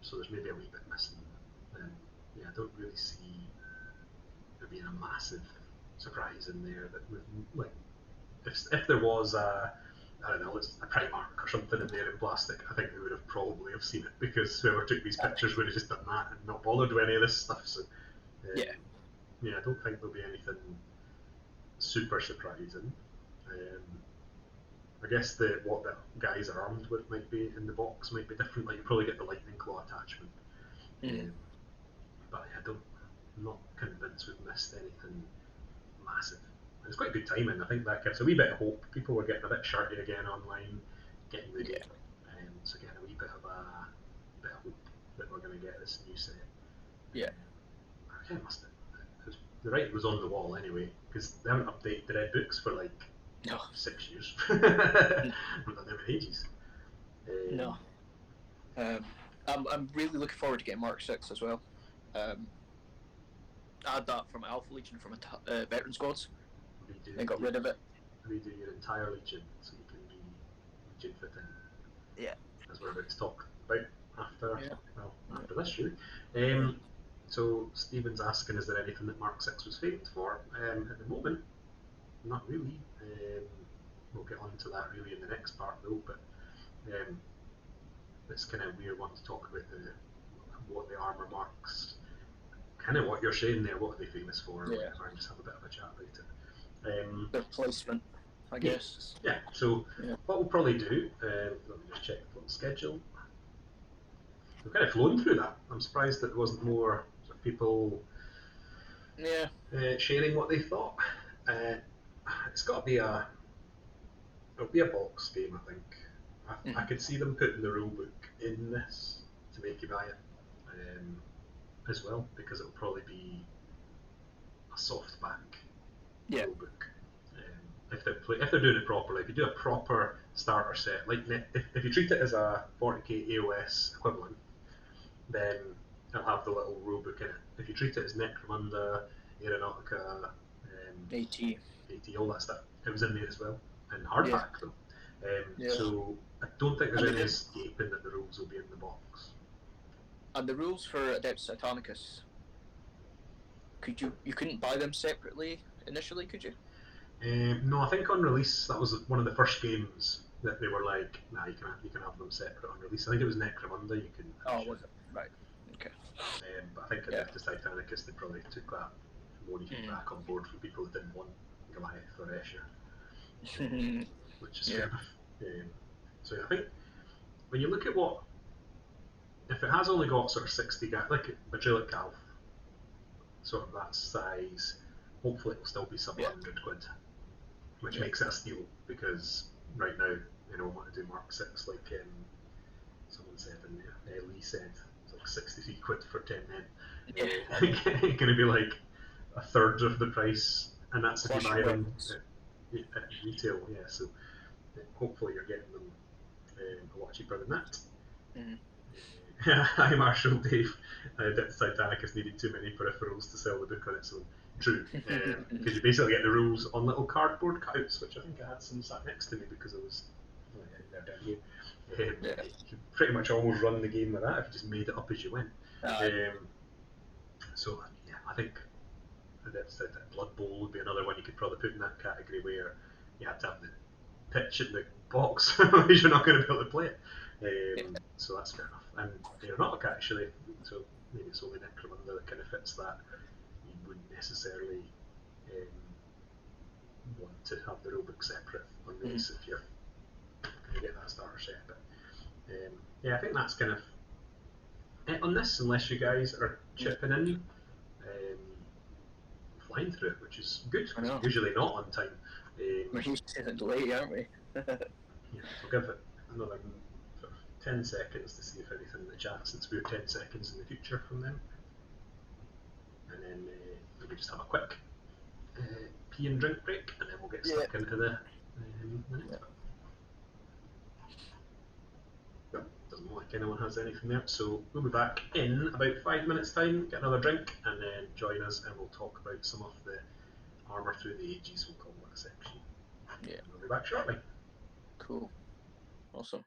So there's maybe a wee bit missing. Yeah, I don't really see there being a massive surprise in there that would, like, if there was a, I don't know, a Primark or something in there in plastic, I think they would have probably have seen it, because whoever took these pictures would have just done that and not bothered with any of this stuff. So yeah, I don't think there'll be anything super surprising. I guess what the guys are armed with might be in the box might be different. Like, you probably get the lightning claw attachment, but yeah, I'm not convinced we've missed anything massive. And it's quite good timing. I think that gives a wee bit of hope. People were getting a bit shirty again online, getting ready, so getting a wee bit of hope that we're going to get this new set. I must have. The writing was on the wall anyway, because they haven't updated the red books for like 6 years. We've done them in ages. I'm really looking forward to getting Mark 6 as well. I had that from my Alpha Legion from veteran squads. They got rid of it. Redo your entire Legion so you can be Legion fit in. Yeah. As we're about to talk about after this, really. So Stephen's asking, is there anything that Mark 6 was famous for? At the moment, not really. We'll get on to that really in the next part though, but it's kind of a weird one to talk about what the armour marks, kind of what you're saying there, what are they famous for, or whatever, and just have a bit of a chat about it. Their placement, I guess. Yeah, so what we'll probably do, let me just check the little schedule. We've kind of flown through that. I'm surprised that there wasn't more sort of people sharing what they thought. It's got to be it'll be a box game, I think. I could see them putting the rulebook in this to make you buy it as well, because it'll probably be a softback rulebook. If they're doing it properly, if you do a proper starter set, like if you treat it as a 40k AOS equivalent, then it'll have the little rulebook in it. If you treat it as Necromunda, Aeronautica, AT, all that stuff, it was in there as well, and hardback though. So I don't think there's any escaping that the rules will be in the box. And the rules for Adeptus Titanicus, you couldn't buy them separately initially, could you? No, I think on release that was one of the first games that they were like, nah, you can have them separate on release. I think it was Necromunda. You can. Was it? Right. Okay. But I think Adeptus Titanicus, they probably took that money back on board for people that didn't want Goliath or Escher, which is fair enough. So I think when you look at if it has only got sort of 60 guys, like Badrillic Calf, sort of that size, hopefully it will still be sub 100 quid, which makes it a steal, because right now, I want to do Mark 6 like someone said in there, Lee said, it's like 63 quid for 10 men. It's going to be like a third of the price, and that's if you buy them at retail, so hopefully you're getting them a lot cheaper than that. Hi Marshall, Dave. Adeptus Titanicus needed too many peripherals to sell the book on its own. True, because you basically get the rules on little cardboard cutouts, which I think I had some sat next to me because I was down here. You could pretty much almost run the game with that if you just made it up as you went. So I think Blood Bowl would be another one you could probably put in that category, where you had to have the pitch in the box, otherwise you're not going to be able to play it. So that's fair enough. And Aeronautica actually, so maybe it's only Necromunda that kind of fits that. You wouldn't necessarily want to have the rulebook separate on release if you're going to get that starter set. But I think that's kind of it on this, unless you guys are chipping in, flying through it, which is good, because we're usually not on time. We're usually late, aren't we? I'll give it another sort of 10 seconds to see if anything in the chat, since we're 10 seconds in the future from them. and then maybe just have a quick pee and drink break, and then we'll get stuck into the next bit. Doesn't look like anyone has anything there, so we'll be back in about 5 minutes time, get another drink, and then join us and we'll talk about some of the Armour Through the Ages, we'll call that section. Yeah. And we'll be back shortly. Cool. Awesome.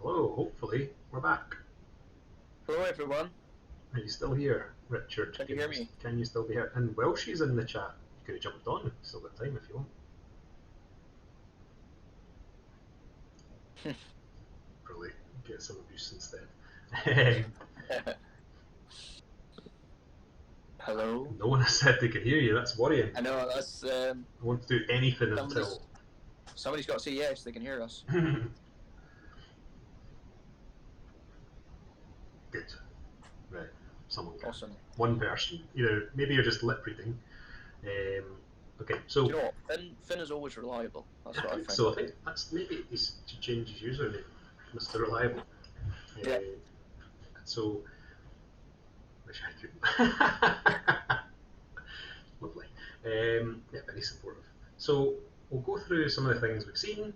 Hello, hopefully we're back. Hello, everyone. Are you still here, Richard? Can you hear me? Can you still be here? And Welsh is in the chat. You could have jumped on. Still got time if you want. Probably get some abuse instead. Hello? No one has said they can hear you, that's worrying. I know, that's... I won't do anything until... Somebody's got to say yes, they can hear us. Good. Right. Someone can. Awesome. One person. Either maybe you're just lip reading. Okay, so... Do you know what? Finn is always reliable. That's what I think. So I think that's maybe he's to change his username, Mr. Reliable. Yeah. So... Wish I could. Lovely. Yeah, very supportive. So we'll go through some of the things we've seen,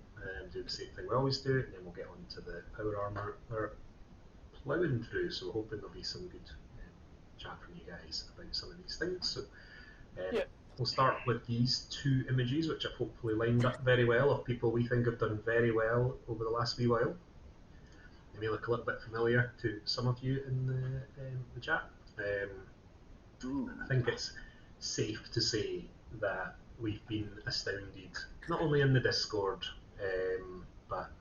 do the same thing we always do, and then we'll get on to the power armour we're ploughing through. So we're hoping there'll be some good chat from you guys about some of these things. So we'll start with these two images, which I've hopefully lined up very well, of people we think have done very well over the last wee while. They may look a little bit familiar to some of you in the chat. I think it's safe to say that we've been astounded, not only in the Discord, but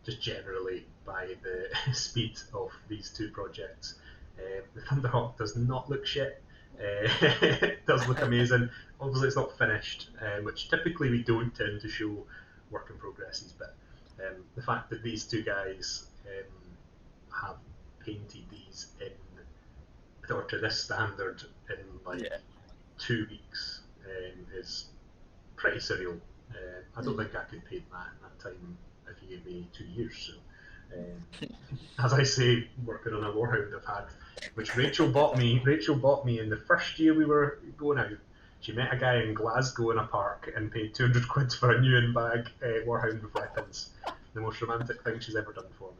just generally by the speed of these two projects. The Thunderhawk does not look shit. It does look amazing. Obviously, it's not finished, which typically we don't tend to show work in progresses, but the fact that these two guys have painted these in, or to this standard, in like 2 weeks is pretty surreal. I don't think I could paint that in that time if you gave me 2 years. So, as I say, working on a Warhound I've had, which Rachel bought me in the first year we were going out. She met a guy in Glasgow in a park and paid 200 quid for a new in-bag Warhound with weapons. The most romantic thing she's ever done for me.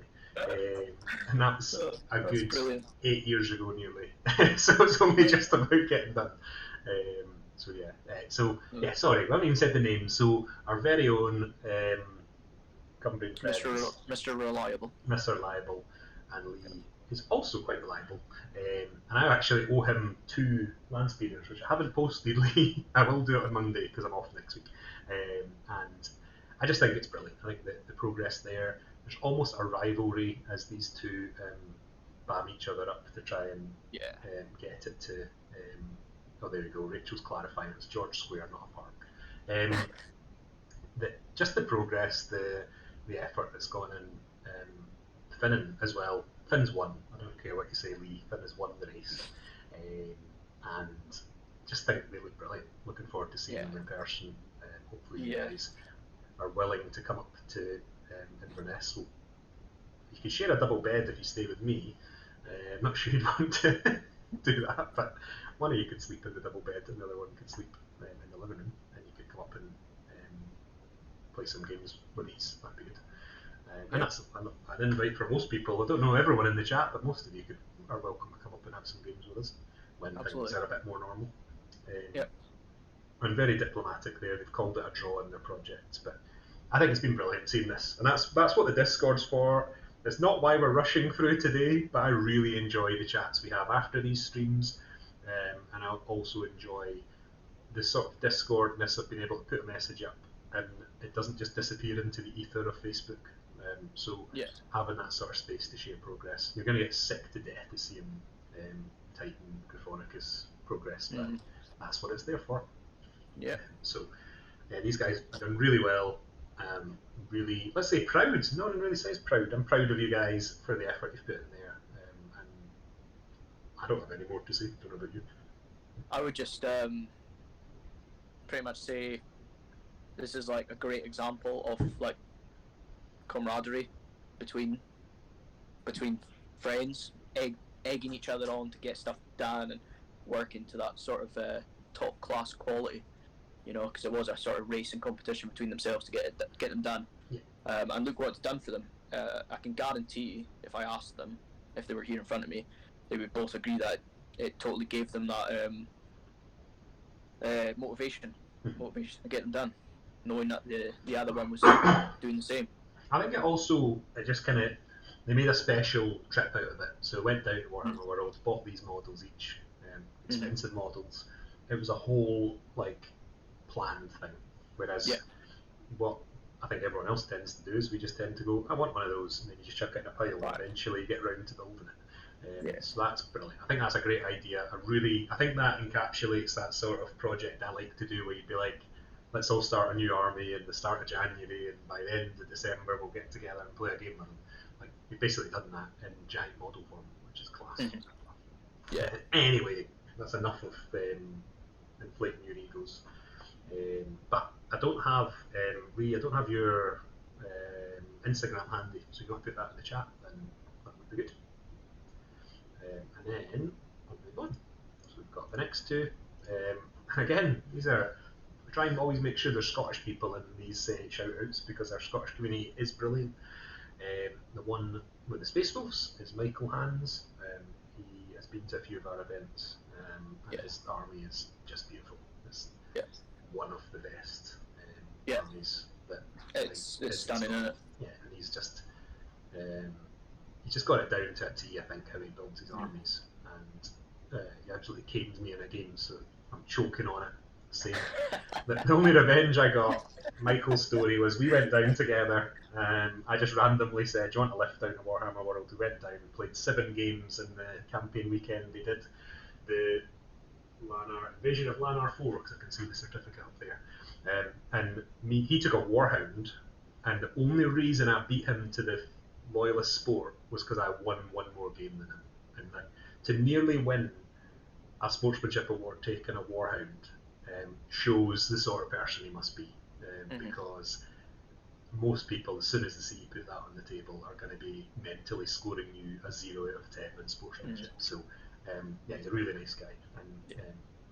And that's a good brilliant. 8 years ago nearly. So it's only just about getting done. Sorry, we haven't even said the name. So our very own Cumbrian friends, Mr. Reliable. Mr. Reliable, and Lee is also quite reliable. And I actually owe him 2 land speeders, which I haven't posted, Lee. I will do it on Monday because I'm off next week. And I just think it's brilliant. I think the progress there, there's almost a rivalry as these two bam each other up to try and get it to... oh, there we go. Rachel's clarifying it's George Square, not a park. Just the progress, the effort that's gone in. Finn as well. Finn's won. I don't care what you say, Lee. Finn has won the race. And just think they look brilliant. Looking forward to seeing them in person. Hopefully you guys are willing to come up to Inverness. So you can share a double bed if you stay with me. I'm not sure you'd want to do that, but one of you could sleep in the double bed and the other one could sleep in the living room, and you could come up and play some games with these. That'd be good. And that's an invite for most people. I don't know everyone in the chat, but most of you are welcome to come up and have some games with us when things are a bit more normal. And very diplomatic there. They've called it a draw in their projects, but I think it's been brilliant seeing this, and that's what the Discord's for. It's not why we're rushing through today, but I really enjoy the chats we have after these streams, and I also enjoy the sort of Discordness of being able to put a message up and it doesn't just disappear into the ether of Facebook. So having that sort of space to share progress, you're going to get sick to death to seeing Titan Gryphonicus progress, but that's what it's there for. These guys have done really well. Really, let's say proud. No one really says proud. I'm proud of you guys for the effort you've put in there, and I don't have any more to say. I don't know about you. I would just pretty much say this is like a great example of like camaraderie between friends, egging each other on to get stuff done and working to that sort of top class quality. You know, because it was a sort of race and competition between themselves to get them done. And look what it's done for them. I can guarantee, if I asked them, if they were here in front of me, they would both agree that it totally gave them that motivation to get them done, knowing that the other one was doing the same. I think it just kind of, they made a special trip out of it. So it went down to Warhammer World, bought these models each, expensive models. It was a whole planned thing, whereas what I think everyone else tends to do is we just tend to go, I want one of those, and then you just chuck it in a pile, and eventually you get round to building it. So that's brilliant. I think that's a great idea. I think that encapsulates that sort of project I like to do, where you'd be like, let's all start a new army at the start of January, and by the end of December we'll get together and play a game with them. Like, you've basically done that in giant model form, which is class. Yeah. Anyway, that's enough of inflating your egos. But I don't have Lee. I don't have your Instagram handy, so you want to put that in the chat, then that would be good. And then I'll move on. So we've got the next two. Again, these are. We try and always make sure there's Scottish people in these shout-outs, because our Scottish community is brilliant. The one with the Space Wolves is Michael Hans. He has been to a few of our events, and his army is just beautiful. It's one of the best armies that it's stunning, isn't it? Yeah, and he's just got it down to a T, I think, how he builds his armies, and he absolutely caned me in a game, so I'm choking on it. Saying the only revenge I got, Michael's story, was we went down together, and I just randomly said, do you want to lift down to Warhammer World? We went down and played 7 games in the campaign weekend. We did the Invasion of Lanark 4, because I can see the certificate up there. And he took a Warhound, and the only reason I beat him to the Loyalist sport was because I won one more game than him. And to nearly win a sportsmanship award taking a Warhound shows the sort of person he must be, because most people, as soon as they see you put that on the table, are going to be mentally scoring you a 0 out of 10 in sportsmanship. So he's a really nice guy, and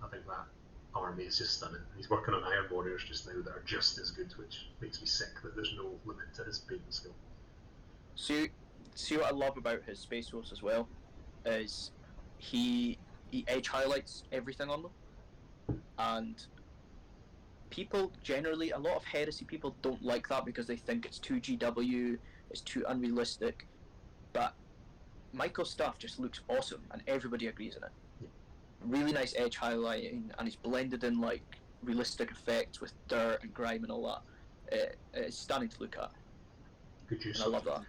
I think that army is just stunning. He's working on Iron Warriors just now that are just as good, which makes me sick that there's no limit to his painting skill. See what I love about his Space Wolves as well is he edge highlights everything on them, and people generally, a lot of Heresy people don't like that because they think it's too GW, it's too unrealistic, but Michael's stuff just looks awesome and everybody agrees on it. Really nice edge highlighting, and he's blended in like realistic effects with dirt and grime and all that. It's stunning to look at. Good use I love that.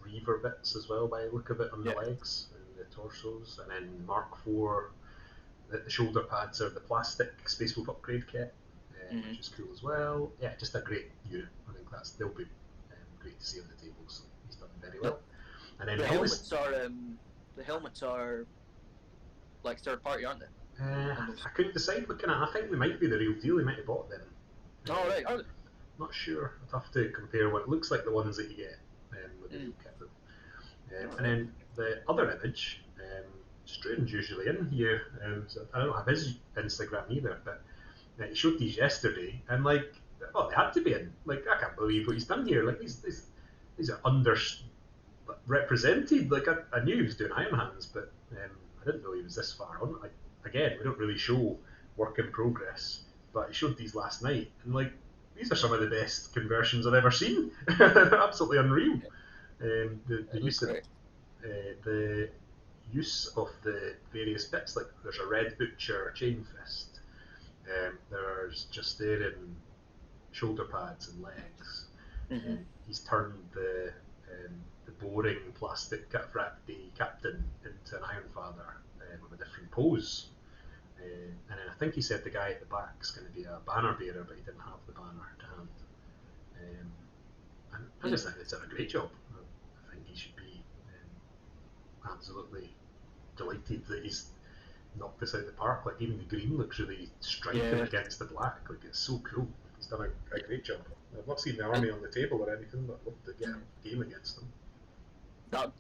Reaver bits as well, by the look of it, on the legs and the torsos, and then Mark IV, the shoulder pads are the plastic Space Wolf upgrade kit, which is cool as well. Yeah, just a great unit. I think they'll be great to see on the table. So he's done very well. And then the helmets are like third party, aren't they? I couldn't decide looking at. I think they might be the real deal. He might have bought them. Right, are they? Not sure. I'd have to compare what it looks like, the ones that you get with the real kit. And then the other image, Strange usually in here, so I don't have his Instagram either, but he showed these yesterday, and they had to be in. Like, I can't believe what he's done here. Like, these are underrepresented. Like, I knew he was doing Iron Hands, but I didn't know he was this far on. Like, again, we don't really show work in progress, but he showed these last night, and these are some of the best conversions I've ever seen. They're absolutely unreal. The use of the various bits, like there's a Red Butcher chain fist, there's Justarian shoulder pads and legs. He's turned the boring plastic Cataphracti captain into an Iron Father with a different pose. And then I think he said the guy at the back is going to be a banner bearer, but he didn't have the banner to hand. And I just think it's done a great job. I think he should be absolutely delighted that he's knocked this out of the park. Like, even the green looks really striking against the black. Like, it's so cool. He's done a great job. I've not seen the army on the table or anything, but I'd love to get a game against them.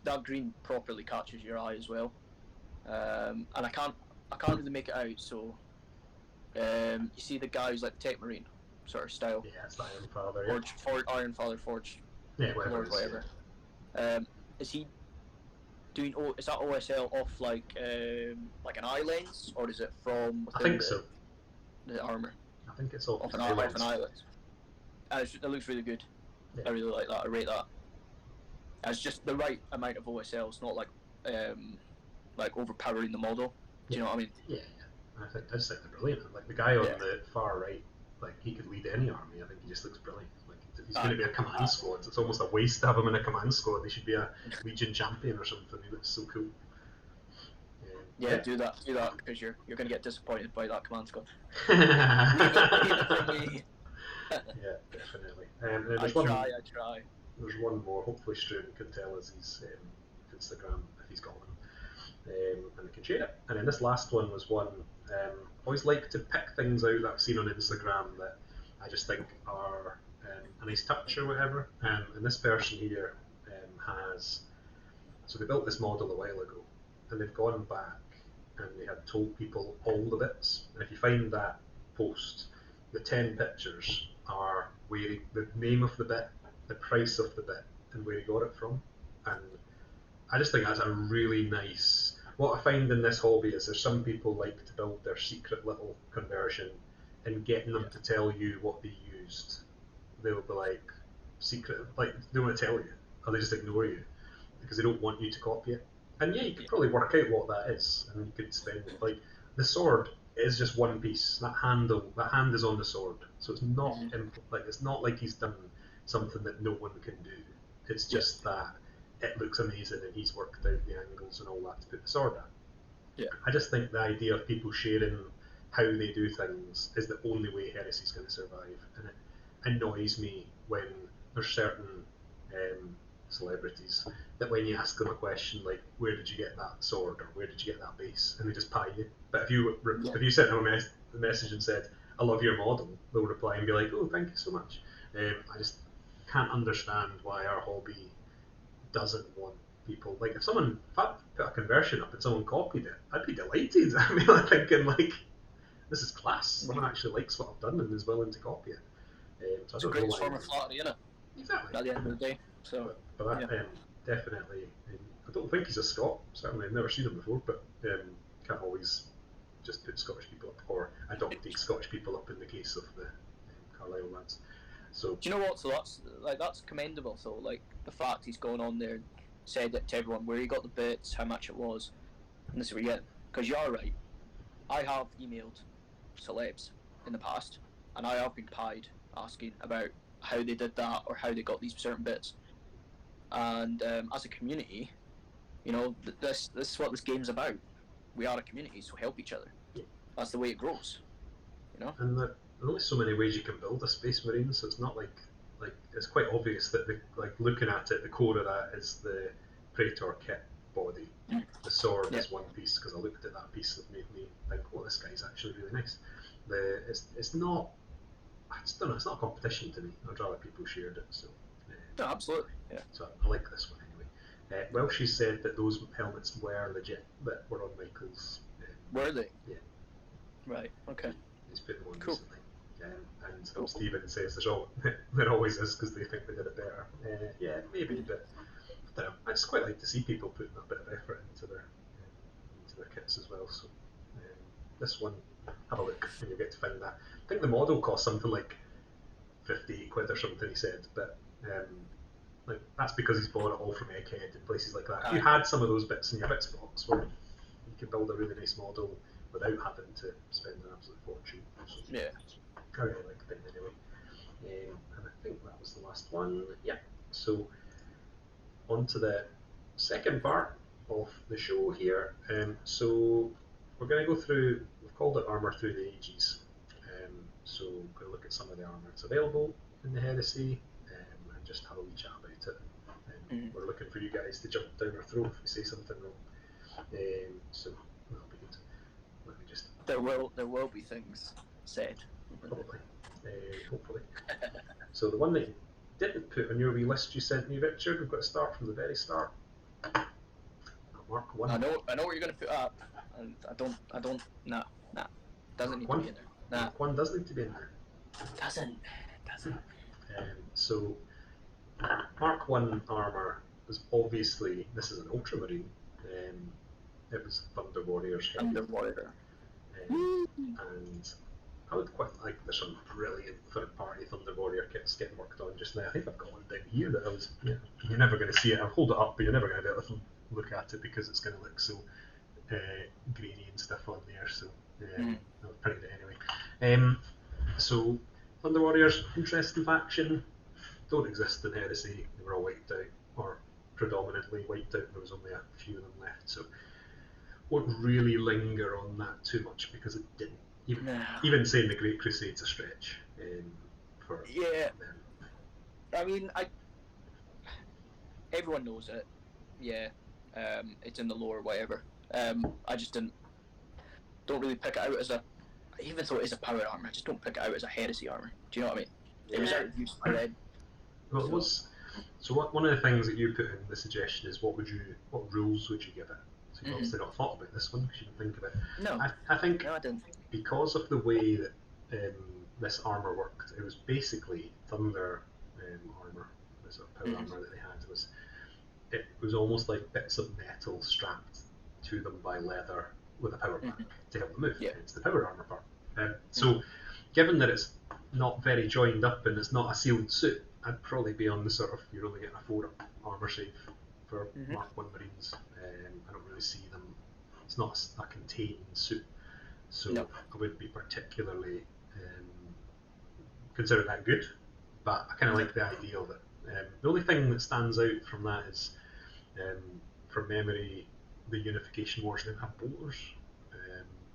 That green properly catches your eye as well, and I can't really make it out. So you see the guy who's like the Tech Marine sort of style. Yeah, it's the Iron Father. Iron Father Forged. Yeah, whatever. Is he doing? Is that OSL off like an eye lens, or is it from within I think so. The armor? I think it's off an eye lens. It looks really good. Yeah. I really like that. I rate that. It's just the right amount of OSL. It's not like overpowering the model. Do you know what I mean? Yeah. I just think they're brilliant. Like the guy on the far right, like he could lead any army. I think he just looks brilliant. Like he's going to be a command squad. It's almost a waste to have him in a command squad. They should be a region champion or something. He looks so cool. Yeah, do that, because you're going to get disappointed by that command squad. Yeah, Even from me. definitely. I try. There's one more. Hopefully, Struan can tell us his Instagram if he's got one, and we can share it. And then this last one was one. I always like to pick things out that I've seen on Instagram that I just think are a nice touch or whatever. And this person here has. So they built this model a while ago, and they've gone back and they had told people all the bits. And if you find that post, the 10 pictures are the name of the bit, the price of the bit, and where he got it from. And I just think that's a really nice. What I find in this hobby is there's some people like to build their secret little conversion, and getting them to tell you what they used. They'll be like secret, like they want to tell you, or they just ignore you because they don't want you to copy it. And yeah, you could probably work out what that is, and you could spend it. Like the sword is just one piece. That hand is on the sword, so it's not it's not like he's done something that no one can do. It's just that it looks amazing, and he's worked out the angles and all that to put the sword at. Yeah. I just think the idea of people sharing how they do things is the only way Heresy's going to survive, and it annoys me when there's certain celebrities that when you ask them a question like where did you get that sword or where did you get that base, and they just pie you. But if you sent them a message and said I love your model, they'll reply and be like, oh, thank you so much. I just can't understand why our hobby doesn't want people, like if I put a conversion up and someone copied it, I'd be delighted. I mean, I'm thinking like this is class. Someone actually likes what I've done and is willing to copy it. So it's a great form of flattery, isn't it? Exactly. At the end of the day. So, but that, definitely, I don't think he's a Scot. Certainly, I've never seen him before, but can't always just put Scottish people up or adopted Scottish people up in the case of the Carlisle lads. So do you know what? So that's commendable. So like the fact he's gone on there, said it to everyone where he got the bits, how much it was, and this is what you get. Because you're right. I have emailed celebs in the past, and I have been pied asking about how they did that or how they got these certain bits. And as a community, you know, this is what this game's about. We are a community, so help each other. Yeah. That's the way it grows, you know. And there are only so many ways you can build a Space Marine, so it's not like it's quite obvious that looking at it, the core of that is the Praetor kit body. The sword is one piece, because I looked at that piece that made me think, oh, this guy's actually really nice. It's not. I just don't know. It's not a competition to me. I'd rather people shared it. So. No, absolutely. Yeah. So I like this one anyway. Well, she said that those helmets were legit, that were on Michael's. Were they? Yeah. Right. Okay. He's put them on cool. recently. And Stephen says there always is because they think they did it better. Yeah, maybe, but I don't know. I just quite like to see people putting a bit of effort into their kits as well. So this one, have a look and you'll get to find that. I think the model cost something like 58 quid or something, he said, but like that's because he's bought it all from Egghead and places like that. If you had some of those bits in your bits box, well, you could build a really nice model without having to spend an absolute fortune. So, yeah. I really like it anyway. And I think that was the last one. Yeah. So on to the second part of the show here. So we're going to go through, we've called it Armour Through the Ages. So we're going to look at some of the armour that's available in the Heresy and just have a wee chat about it. We're looking for you guys to jump down our throat if we say something wrong. So that'll be good. Let me just. There will be things said. Probably. Hopefully. So the one that you didn't put on your wee list you sent me, Richard, we've got to start from the very start. Mark 1. I know what you're going to put up, and I don't. Nah. Doesn't need to be in there. Nah. Mark 1 does need to be in there. Doesn't. So Mark 1 armour is obviously, this is an Ultramarine. It was Thunder Warriors. Thunder Warrior. And I would quite like, there's some brilliant third party Thunder Warrior kits getting worked on just now. I think I've got one down here that you're never going to see it. I'll hold it up, but you're never going to be able to look at it because it's going to look so grainy and stuff on there. So I'll print it anyway. So Thunder Warriors, interesting faction. don't exist in Heresy. They were all wiped out, or predominantly wiped out. There was only a few of them left, so won't really linger on that too much because it didn't. Even saying the Great Crusade's a stretch for them. I mean, everyone knows it. Yeah, it's in the lore, whatever. I just don't really pick it out as a. Even though it is a power armor, I just don't pick it out as a heresy armor. Do you know what I mean? It was out of use by then. Well, it was. So one of the things that you put in the suggestion is what rules would you give it? So you've obviously not thought about this one because you didn't think of it. No, I think no, I didn't. Because of the way that this armor worked, it was basically thunder armor, the sort of power armor that they had. It was almost like bits of metal strapped to them by leather with a power pack to help them move. Yeah. It's the power armor part. So, given that it's not very joined up and it's not a sealed suit, I'd probably be on the sort of you're only getting a 4-up armor save for Mark 1 Marines. I don't really see them. It's not a contained suit, so I wouldn't be particularly consider that good. But I kind of like the idea of it. The only thing that stands out from that is, from memory, the Unification Wars didn't have bolters.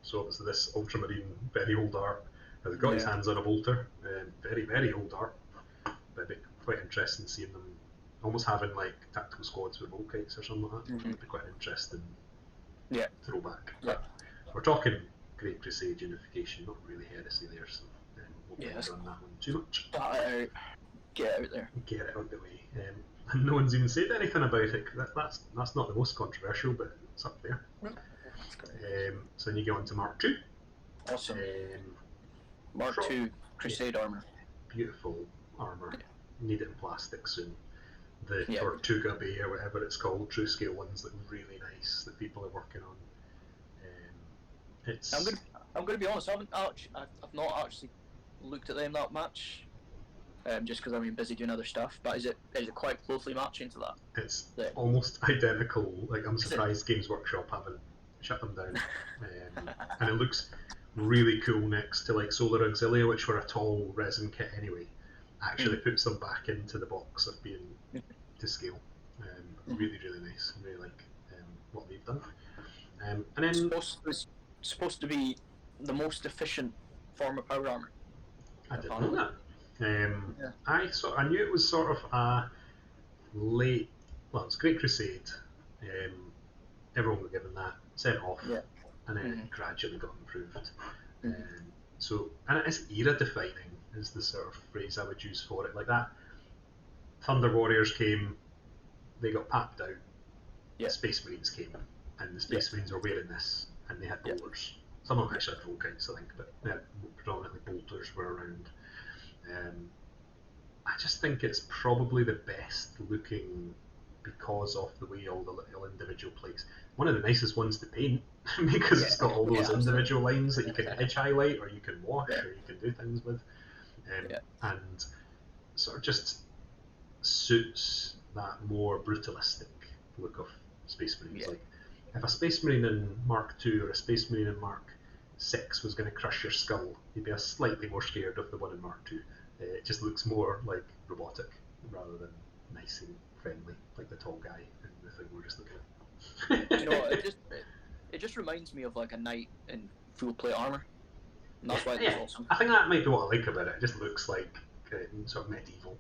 So obviously this Ultramarine, very old art, has got his hands on a bolter. Very, very old art. But it'd be quite interesting seeing them almost having like tactical squads with bolt kites or something like that. It would be quite an interesting throwback. But we're talking Great Crusade Unification, not really Heresy there, so won't linger on that one too much. Get it out there. Get it out the way. And no one's even said anything about it. That's not the most controversial, but it's up there. So then you get on to Mark 2. Awesome. Mark 2 Crusade armor. Beautiful armor. Need it in plastic soon. The Tortuga Bay or whatever it's called, true scale ones look really nice that people are working on. I'm gonna be honest. I've not actually looked at them that much. Just because I'm busy doing other stuff, but is it quite closely matching to that? It's almost identical. Like I'm surprised Games Workshop haven't shut them down. And it looks really cool next to like Solar Auxilia, which were a tall resin kit anyway. Actually puts them back into the box of being to scale. Really, really nice. I really like what they've done. And then it's supposed to be the most efficient form of power armor. I didn't know that. I knew it was sort of a late. Well, it's Great Crusade. Everyone got given that, sent off, and then it gradually got improved. And it is era defining, is the sort of phrase I would use for it. Like that, Thunder Warriors came, they got packed out. Space Marines came, and the Space Marines were wearing this, and they had bolters. Some of them actually had volkites, I think, but predominantly bolters were around. I just think it's probably the best looking because of the way all the little individual plates. One of the nicest ones to paint because it's got all those individual lines that you can edge highlight or you can wash or you can do things with, and sort of just suits that more brutalistic look of Space Marines. Like if a Space Marine in Mark II or a Space Marine in Mark VI was going to crush your skull, you'd be slightly more scared of the one in Mark II. It just looks more like robotic rather than nice and friendly, like the tall guy in the thing we're just looking at. You know, it just reminds me of like a knight in full plate armor. And that's why it's awesome. I think that might be what I like about it. It just looks like sort of medieval.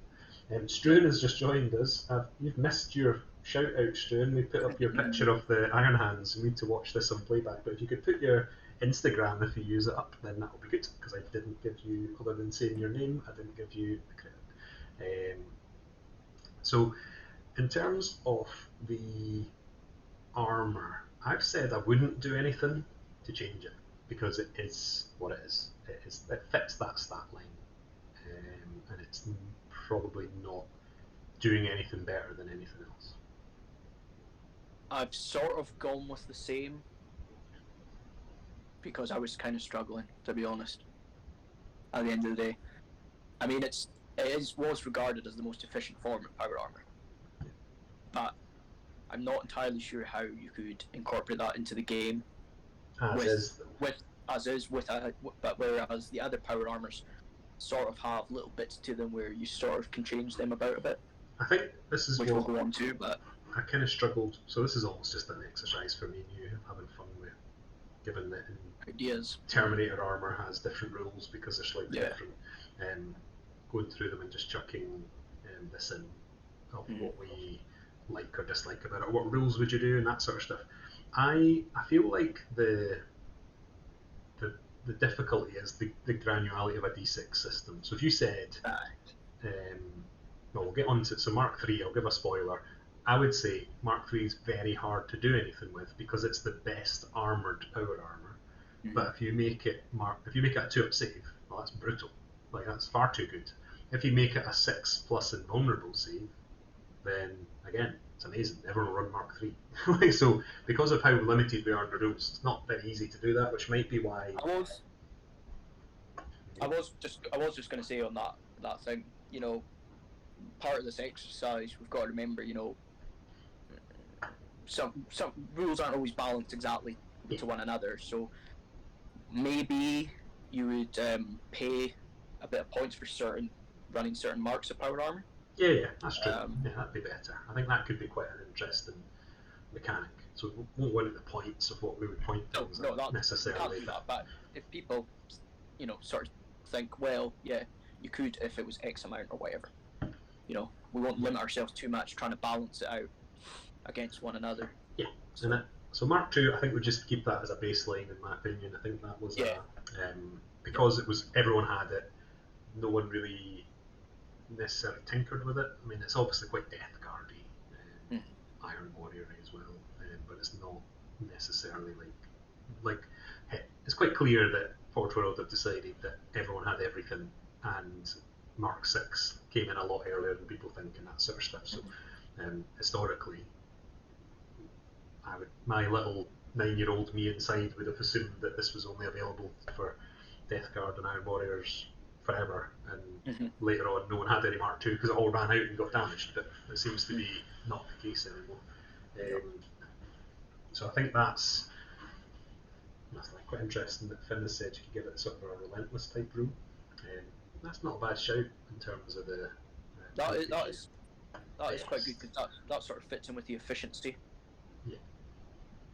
Struan has just joined us. You've missed your shout out, Struan. We put up your picture of the Iron Hands. You need to watch this on playback, but if you could put your Instagram, if you use it up, then that would be good, because I didn't give you, other than saying your name, I didn't give you the credit. So in terms of the armour, I've said I wouldn't do anything to change it because it is what it is. It fits that stat line, and it's probably not doing anything better than anything else. I've sort of gone with the same because I was kind of struggling, to be honest. At the end of the day, I mean, it was regarded as the most efficient form of power armor, but I'm not entirely sure how you could incorporate that into the game. But whereas the other power armors sort of have little bits to them where you sort of can change them about a bit, I think this is which what we'll go on to, but I kind of struggled. So this is almost just an exercise for me and you having fun with, given that in ideas. Terminator armor has different rules because they're slightly Yeah. different. Going through them and just chucking this in of what we like or dislike about it, or what rules would you do and that sort of stuff. I feel like the difficulty is the granularity of a D6 system. So if you said, well, we'll get on to it. So Mark III, I'll give a spoiler. I would say Mark III is very hard to do anything with because it's the best armored power armor. But if you make it a 2-up save, well, that's brutal. Like, that's far too good. If you make it a 6+ invulnerable save, then again, it's amazing. Everyone will run Mark III. Like, so because of how limited we are in the rules, it's not very easy to do that, which might be why. I was just going to say on that thing, you know, part of this exercise we've got to remember, you know, some rules aren't always balanced exactly to one another, so maybe you would pay a bit of points for running certain marks of power armor. Yeah, that's true. Yeah, that'd be better. I think that could be quite an interesting mechanic. So we won't win at the points of what we would point things at necessarily. We can't do that, but if people, you know, sort of think, well, yeah, you could if it was X amount or whatever. You know, we won't limit ourselves too much trying to balance it out against one another. Yeah, so Mark II, I think we just keep that as a baseline in my opinion. I think that was because it was everyone had it, no one really necessarily tinkered with it. I mean, it's obviously quite Death Guard-y, Iron Warrior as well, but it's not necessarily like it's quite clear that Forge World have decided that everyone had everything, and Mark VI came in a lot earlier than people think and that sort of stuff. So historically, my little 9-year-old me inside would have assumed that this was only available for Death Guard and Iron Warriors forever, and later on no one had any Mark II because it all ran out and got damaged, but it seems to be not the case anymore. So I think that's like quite interesting that Finn has said you could give it sort of a relentless type rule. That's not a bad shout in terms of the that is quite good because that sort of fits in with the efficiency. Yeah,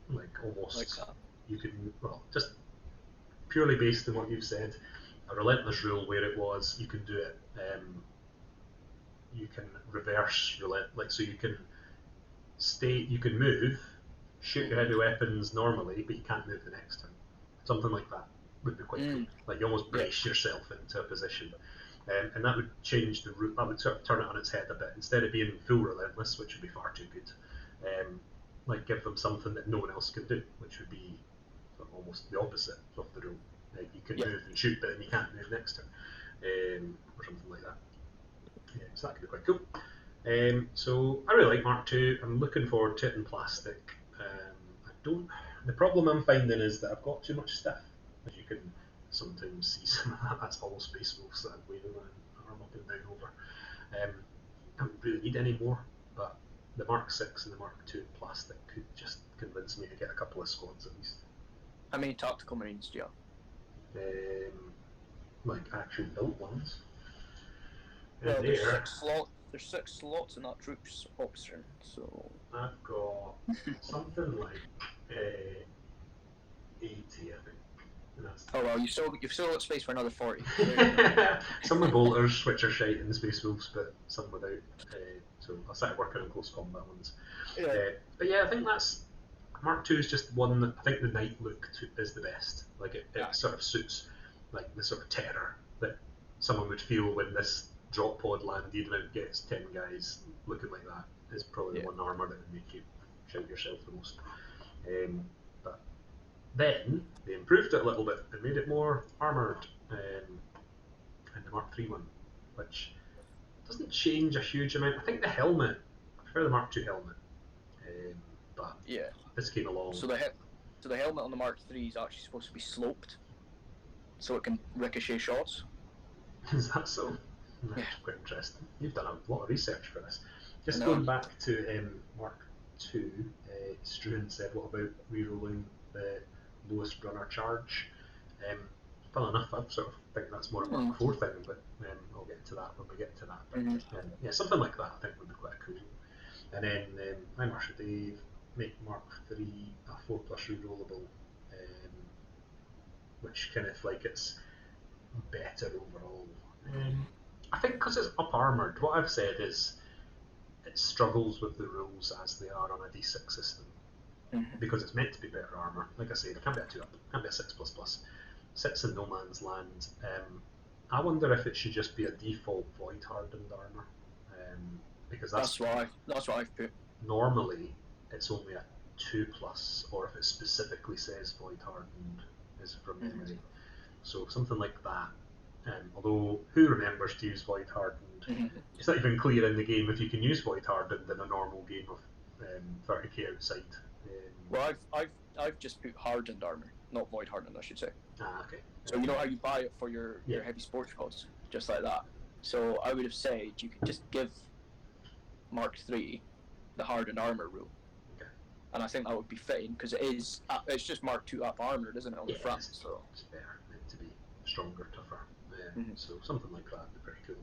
like almost like that. You could, well, just purely based on what you've said, a relentless rule where it was you can do it, you can reverse like so you can move, shoot your heavy weapons normally, but you can't move the next turn. Something like that would be quite cool. Like you almost brace yourself into a position, and that would change the route. That would sort of turn it on its head a bit. Instead of being full relentless, which would be far too good, like give them something that no one else can do, which would be sort of almost the opposite of the rule. Like you can move and shoot, but then you can't move next turn, or something like that. So that could be quite cool. So I really like Mark II. I'm looking forward to it in plastic. The problem I'm finding is that I've got too much stuff. As you can sometimes see some of that. That's all Space Wolves that I'm waving my arm up and down over. I don't really need any more, but the Mark VI and the Mark II in plastic could just convince me to get a couple of squads at least. How many tactical marines do you have? Like actually built ones. Well, there's 6 slots in that troops option, so I've got something like 80, I think. Oh well, you've still got space for another 40. Some of the bolters, which are shite in the Space Wolves, but some without. So I started working on close combat ones. But yeah, I think that's Mark II is just one that I think the Knight look is the best. Like it sort of suits like the sort of terror that someone would feel when this drop pod landed and it gets 10 guys looking like that. Is probably the one armour that would make you shout yourself the most. But then they improved it a little bit and made it more armoured in the Mark III one, which doesn't change a huge amount. I think the helmet, I prefer the Mark II helmet, but this came along. So the helmet on the Mark III is actually supposed to be sloped, so it can ricochet shots. Is that so? That's quite interesting. You've done a lot of research for this. Just going back to Mark II, Struan said, what about rerolling the lowest runner charge? fun enough, I sort of think that's more a Mark 4 thing, but I'll get to that when we get to that. But yeah, something like that I think would be quite cool. And then hi Marshall Dave, make Mark 3 a 4+ rerollable, which kind of like it's better overall. I think because it's up armoured, what I've said is it struggles with the rules as they are on a D6 system. Because it's meant to be better armour. Like I said, it can't be a 2 up, it can't be a 6++. Sits in no man's land. I wonder if it should just be a default void hardened armour. Because that's what I've put. Normally, it's only a 2+, or if it specifically says void hardened, is from memory. So something like that. Although, who remembers to use void hardened? It's not even clear in the game if you can use void hardened in a normal game of 30k outside. Well, I've just put hardened armor, not void hardened, I should say. Okay. So you know how you buy it for your heavy sports costs, just like that. So I would have said you could just give Mark 3 the hardened armor rule. Okay. And I think that would be fitting because it's just Mark 2 up armored, isn't it, on the front? So it's better, meant to be stronger, tougher. So something like that would be pretty cool.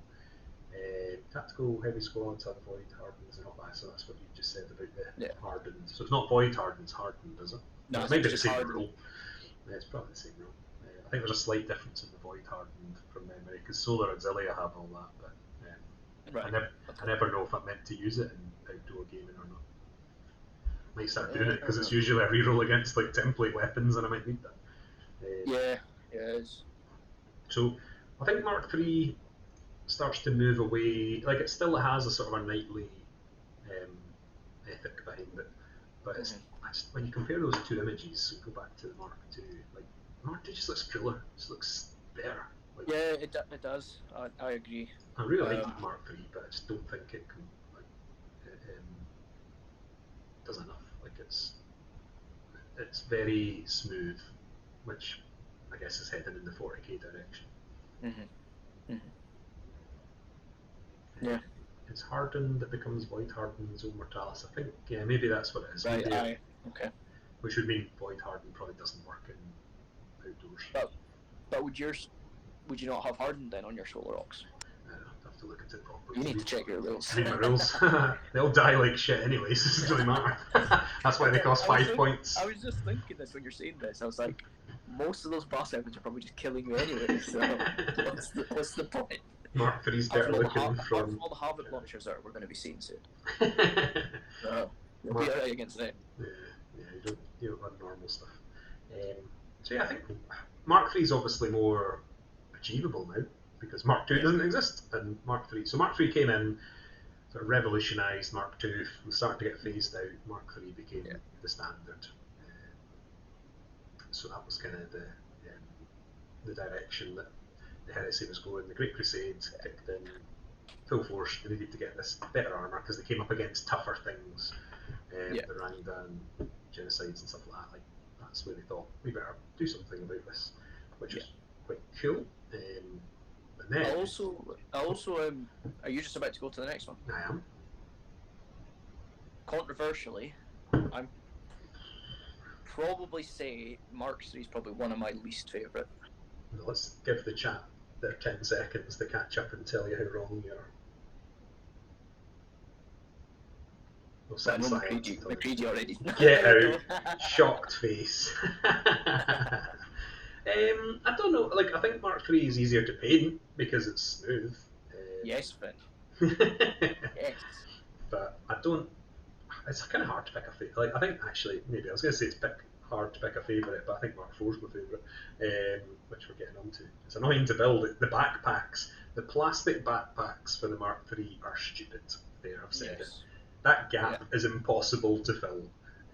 Tactical heavy squads have void hardens and not that, so that's what you just said about the hardened. So it's not void hardened, it's hardened, is it? No, it might be the same rule. It's probably the same rule. I think there's a slight difference in the void hardened from memory because Solar Auxilia have all that, but I never know if I'm meant to use it in outdoor gaming or not. I might start doing it because it's usually a reroll against like template weapons and I might need that. Yeah, it is. So I think Mark 3 starts to move away, like it still has a sort of a knightly ethic behind it, but it's when you compare those two images, go back to the Mark 2, like Mark 2 just looks cooler, just looks better. Like, yeah, it does. I agree. I really like Mark 3, but I just don't think it can, like, it does enough. Like it's very smooth, which I guess is heading in the 40k direction. Yeah. It's hardened, it becomes void hardened, Zone Mortalis. I think, maybe that's what it is. Right, okay. Which would mean void hardened probably doesn't work in outdoors. But would you not have hardened then on your Solar Ox? I'd have to look at it properly. You need to check your rules. Read my rules. They'll die like shit anyways, it doesn't really matter. That's why they cost 5 points. I was just thinking this when you're saying this. I was like, most of those boss weapons are probably just killing you anyway, so what's the point? Mark 3's better looking from... all the Havoc launchers that we're going to be seeing soon. You'll be alright against them. Yeah, you don't run normal stuff. So yeah, I think Mark 3 is obviously more achievable now, because Mark 2 doesn't exist, and Mark 3... So Mark 3 came in, sort of revolutionised Mark 2, was starting to get phased out, Mark 3 became the standard. So that was kind of the direction that the Heresy was going. The Great Crusade kicked in full force. They needed to get this better armour because they came up against tougher things, the Randan genocides and stuff like that. Like that's where they thought we better do something about this, which is quite cool. And then are you just about to go to the next one? I am. Controversially, I'm probably say Mark 3 is probably one of my least favourite. Let's give the chat their 10 seconds to catch up and tell you how wrong you are. We'll set McCready already. Get out. Shocked face. I don't know, like I think Mark 3 is easier to paint because it's smooth. Yes, Finn. Yes. But I don't, it's kind of hard to pick a favourite. Like I think actually, maybe I was going to say it's hard to pick a favourite, but I think Mark 4 is my favourite, which we're getting onto. It's annoying to build. The backpacks, the plastic backpacks for the Mark 3 are stupid. There, I've said it. That gap is impossible to fill.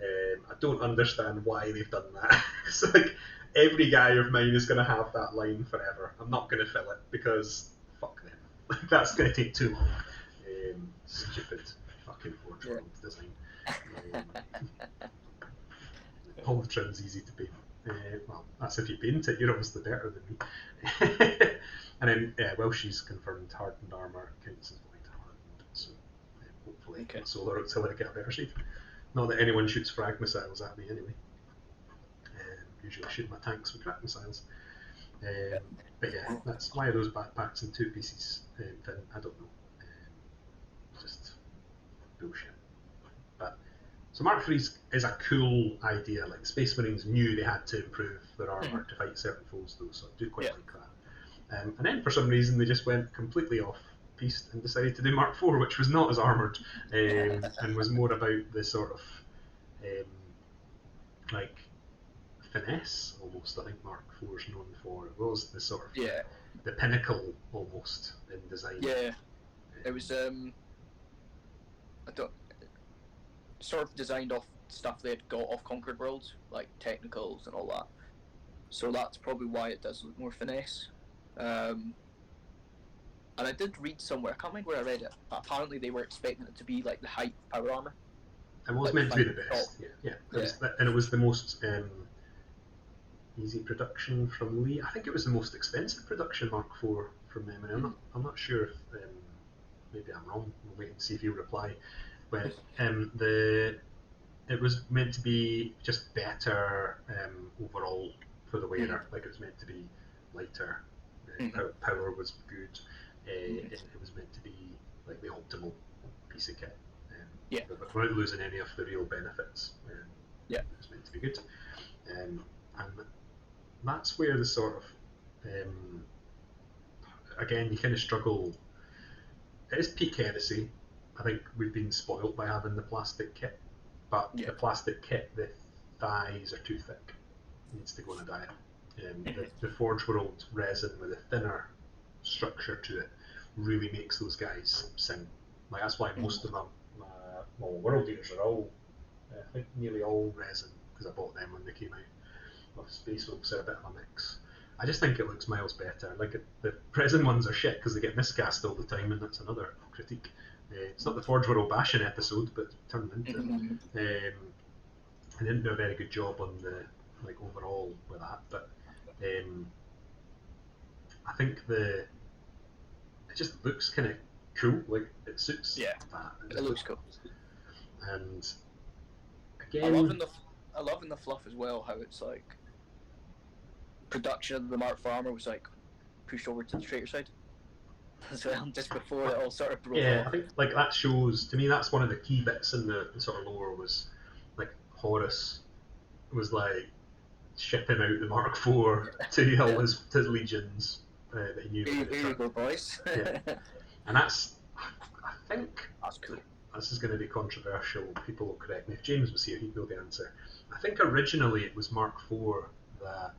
I don't understand why they've done that. It's like every guy of mine is going to have that line forever. I'm not going to fill it because fuck them. That's going to take too long. Stupid fucking Forge World design. All the trim's easy to paint. Well, that's if you paint it. You're obviously better than me. And then Welshie's confirmed hardened armour counts as void hardened. So hopefully Solar Auxilia get a better shape. Not that anyone shoots frag missiles at me anyway. Usually I shoot my tanks with frag missiles. But yeah, that's why are those backpacks in 2 pieces. Then I don't know. Just bullshit. But so Mark III is a cool idea. Like the Space Marines knew they had to improve their armour to fight certain foes, though. So I do quite like that. And then for some reason they just went completely off piste and decided to do Mark IV, which was not as armoured and was more about the sort of like finesse almost. I think Mark IV is known for. It was the sort of the pinnacle almost in design. Yeah, it was sort of designed off stuff they had got off Conquered Worlds, like technicals and all that. So that's probably why it does look more finesse. And I did read somewhere, I can't remember where I read it, but apparently they were expecting it to be like the height of power armour. It was meant to be the best, yeah. And it was the most easy production from Lee. I think it was the most expensive production Mark IV from memory. I'm not sure if maybe I'm wrong. We'll wait and see if he'll reply. But it was meant to be just better overall for the wearer. Like it was meant to be lighter. Power was good. It was meant to be like the optimal piece of kit. But without losing any of the real benefits. It was meant to be good. And that's where the sort of again you kind of struggle. It is peak Heresy. I think we've been spoilt by having the plastic kit, but the plastic kit, the thighs are too thick. It needs to go on a diet. The Forge World resin with a thinner structure to it really makes those guys sing. Like that's why most of them, World Eaters are all, I think nearly all resin, because I bought them when they came out. Space Wolves are a bit of a mix. I just think it looks miles better. Like the resin ones are shit because they get miscast all the time, and that's another critique. It's not the Forge World bashing episode, but it turned into it. I didn't do a very good job on the overall with that, but I think it just looks kind of cool. Like it suits that. It looks cool. And again, I love in the fluff as well how it's like production of the Mark IV armor was like pushed over to the traitor side as well, just before it all sort of broke off. I think like that shows to me that's one of the key bits in the sort of lore was like Horus was like shipping out the Mark IV to all his legions that he knew. Here you go, boys. And that's, I think that's cool. This is going to be controversial. People will correct me. If James was here, he'd know the answer. I think originally it was Mark IV that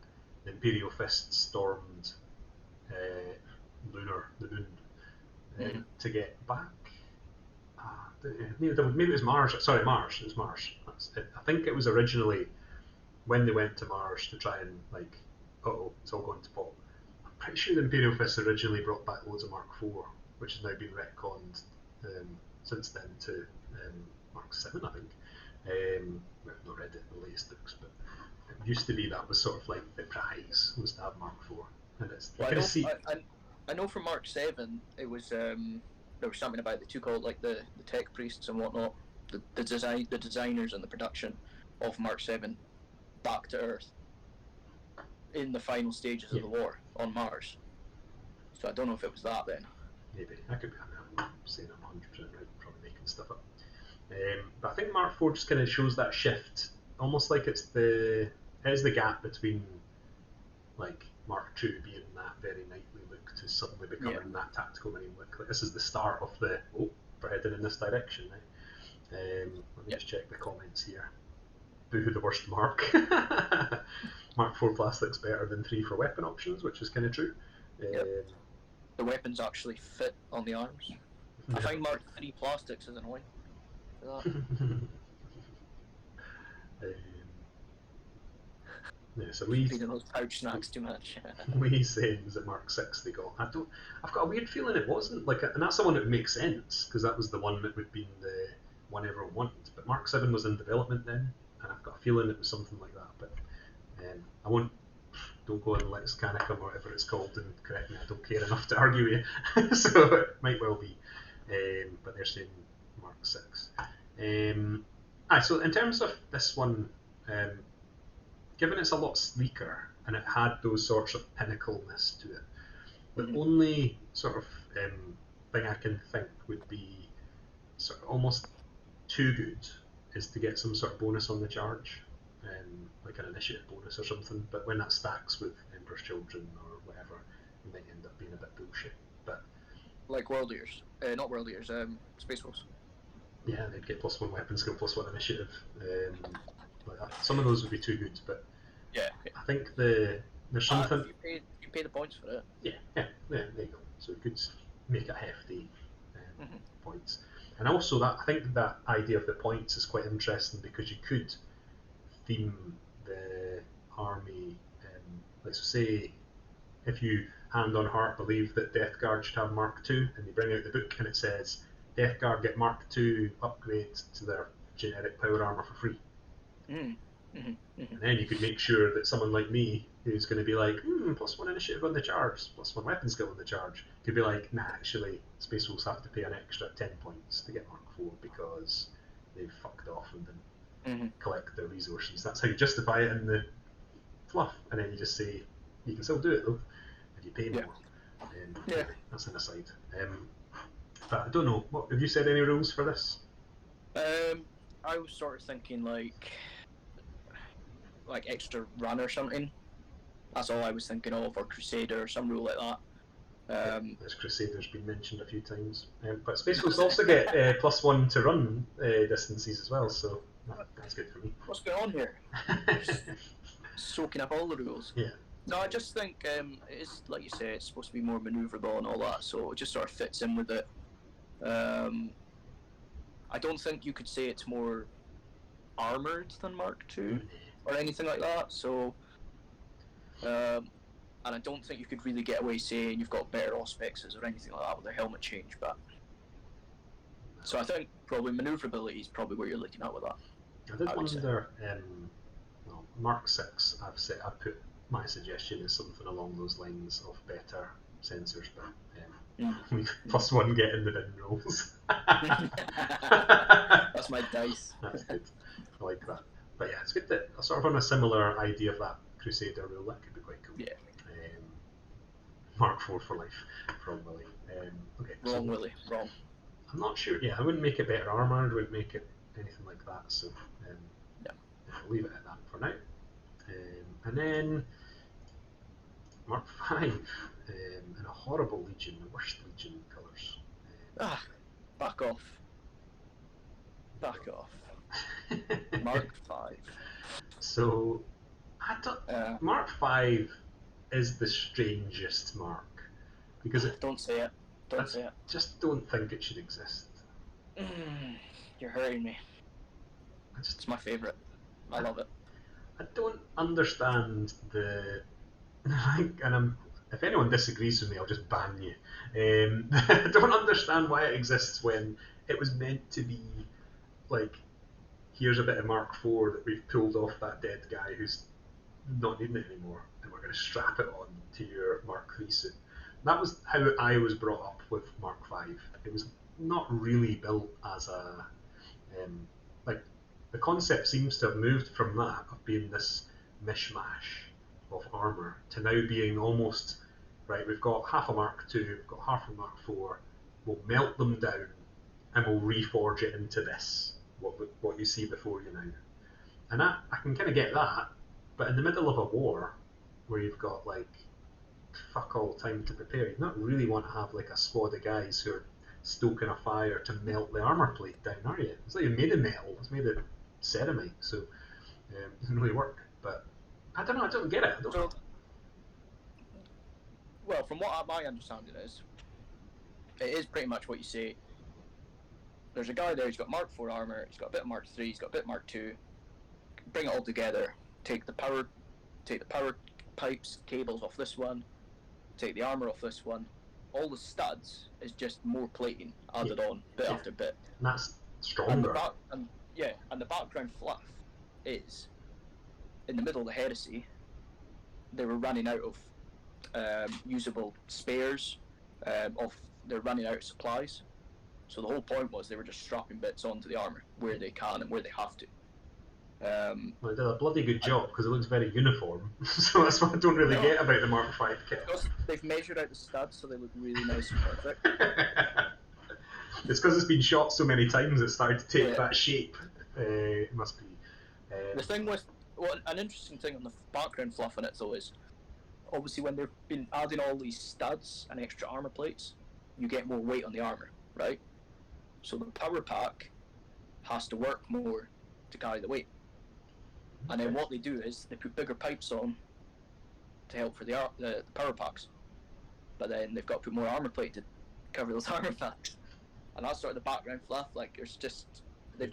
the Imperial Fist stormed the moon to get back. Maybe it was Mars. Sorry, Mars. It was Mars. I think it was originally when they went to Mars to try and it's all going to pot. I'm pretty sure the Imperial Fist originally brought back loads of Mark IV, which has now been retconned since then to Mark VII, I think. I've not read the latest books, but it used to be that was sort of like the prize was to have Mark IV, and it's. I know from Mark VII it was there was something about they took all like the tech priests and whatnot, the designers and the production of Mark VII back to Earth in the final stages of the war on Mars. So I don't know if it was that then. Maybe I could be. I'm saying I'm 100% right. Probably making stuff up. But I think Mark IV just kind of shows that shift, almost like it's the gap between like Mark II being that very knightly look to suddenly becoming that tactical marine look. Like this is the start of we're heading in this direction. Right? Let me just check the comments here. Boo the worst Mark. Mark IV plastic's better than 3 for weapon options, which is kind of true. The weapons actually fit on the arms. I find Mark III plastics is annoying for that. So Lee's eating those pouch snacks too much. Lee's saying was it Mark VI they got. I've got a weird feeling it wasn't and that's the one that would make sense because that was the one that would be the one everyone wanted. But Mark VII was in development then, and I've got a feeling it was something like that. But don't go on Lex Canicum or whatever it's called and correct me. I don't care enough to argue with you. So it might well be. But they're saying Mark VI. So in terms of this one, given it's a lot sleeker, and it had those sorts of pinnacleness to it. The Mhm. only sort of thing I can think would be sort of almost too good is to get some sort of bonus on the charge, like an initiative bonus or something. But when that stacks with Emperor's Children or whatever, it might end up being a bit bullshit. But Like World Eaters, not World Eaters, Space Wolves. yeah, they'd get +1 weapon skill, +1 initiative. Like that. Some of those would be too good, but Yeah. I think there's something. If you pay the points for it. Yeah, there you go. So it could make it hefty Mhm. points. And also that I think that idea of the points is quite interesting because you could theme the army. Let's say if you hand on heart believe that Death Guard should have Mark II, and they bring out the book and it says Death Guard get Mark II upgrade to their generic power armor for free. Mm. Mhm. Mhm. And then you could make sure that someone like me, who's going to be like, +1 initiative on the charge, +1 weapon skill on the charge, could be like, nah, actually, Space Wolves have to pay an extra 10 points to get Mark IV because they've fucked off and didn't collect their resources. That's how you justify it in the fluff, and then you just say, you can still do it though, and you pay more. Yeah. Anyway, that's an aside. But I don't know, what, have you said any rules for this? I was sort of thinking like extra run or something. That's all I was thinking of, or Crusader or some rule like that. This Crusader's been mentioned a few times, but Space Wolves also get +1 to run distances as well, so that's good for me. What's going on here? Soaking up all the rules. Yeah. No, I just think it is, like you say, it's supposed to be more manoeuvrable and all that, so it just sort of fits in with it. I don't think you could say it's more armoured than Mark II or anything like that, so... and I don't think you could really get away saying you've got better auspexes or anything like that with their helmet change, but... So I think probably manoeuvrability is probably where you're looking at with that. I did wonder, well, Mark 6, I put my suggestion is something along those lines of better sensors, but +1 get in the bin rolls. That's my dice. That's good. I like that. But yeah, it's good that sort of on a similar idea of that Crusader rule, that could be quite cool. Yeah. Mark 4 for life from Willie. Okay. Wrong, Willie. Wrong. I'm not sure. Yeah, I wouldn't make it better armoured. I wouldn't make it anything like that. So I'll leave it at that for now. And then Mark 5 in a horrible Legion, the worst Legion colours. Back off. Back off. Mark 5. So, I don't. Mark 5 is the strangest mark because don't say it. Don't say it. Just don't think it should exist. You're hurting me. It's my favourite. I love it. I don't understand and if anyone disagrees with me, I'll just ban you. I don't understand why it exists when it was meant to be like, here's a bit of Mark IV that we've pulled off that dead guy who's not needing it anymore, and we're going to strap it on to your Mark III suit. That was how I was brought up with Mark V. It was not really built as a like, the concept seems to have moved from that of being this mishmash of armour to now being almost, right, we've got half a Mark II, we've got half a Mark IV, we'll melt them down and we'll reforge it into this, what you see before you now. And I can kind of get that, but in the middle of a war where you've got like fuck all time to prepare, you don't really want to have like a squad of guys who are stoking a fire to melt the armour plate down, are you? It's like you're made of metal, it's made of ceramite, so it doesn't really work. But I don't know, I don't get it. Well, from what my understanding is, it is pretty much what you say. There's a guy there, he's got Mark IV armour, he's got a bit of Mark III, he's got a bit of Mark II. Bring it all together, take the power pipes, cables off this one, take the armour off this one. All the studs is just more plating added on bit after bit. And that's stronger. And the background fluff is, in the middle of the Heresy, they were running out of usable spares, they're running out of supplies. So the whole point was they were just strapping bits onto the armour where they can and where they have to. Well, it did a bloody good job because it looks very uniform. So that's what I don't really get about the Mark V kit. Because they've measured out the studs so they look really nice and perfect. It's because it's been shot so many times it started to take that shape. It must be. The thing with an interesting thing on the background fluff in it though is obviously when they've been adding all these studs and extra armor plates, you get more weight on the armor, right? So the power pack has to work more to carry the weight. And then what they do is they put bigger pipes on to help for the power packs. But then they've got to put more armor plate to cover those armor packs. And that's sort of the background fluff. Like it's just they've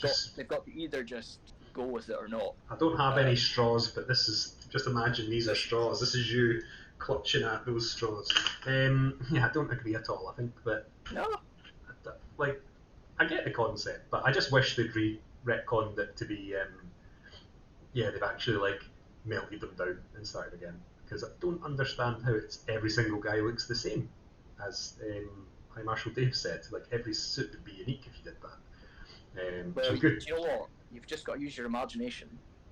got to either just go with it or not. I don't have any straws, but this is just imagine these are straws. This is you clutching at those straws. Yeah, I don't agree at all. I think that like I get the concept, but I just wish they'd retconned it to be they've actually like melted them down and started again, because I don't understand how it's every single guy looks the same. As High Marshal Dave said, like every suit would be unique if you did that. Well, good. Do you know what? You've just got to use your imagination.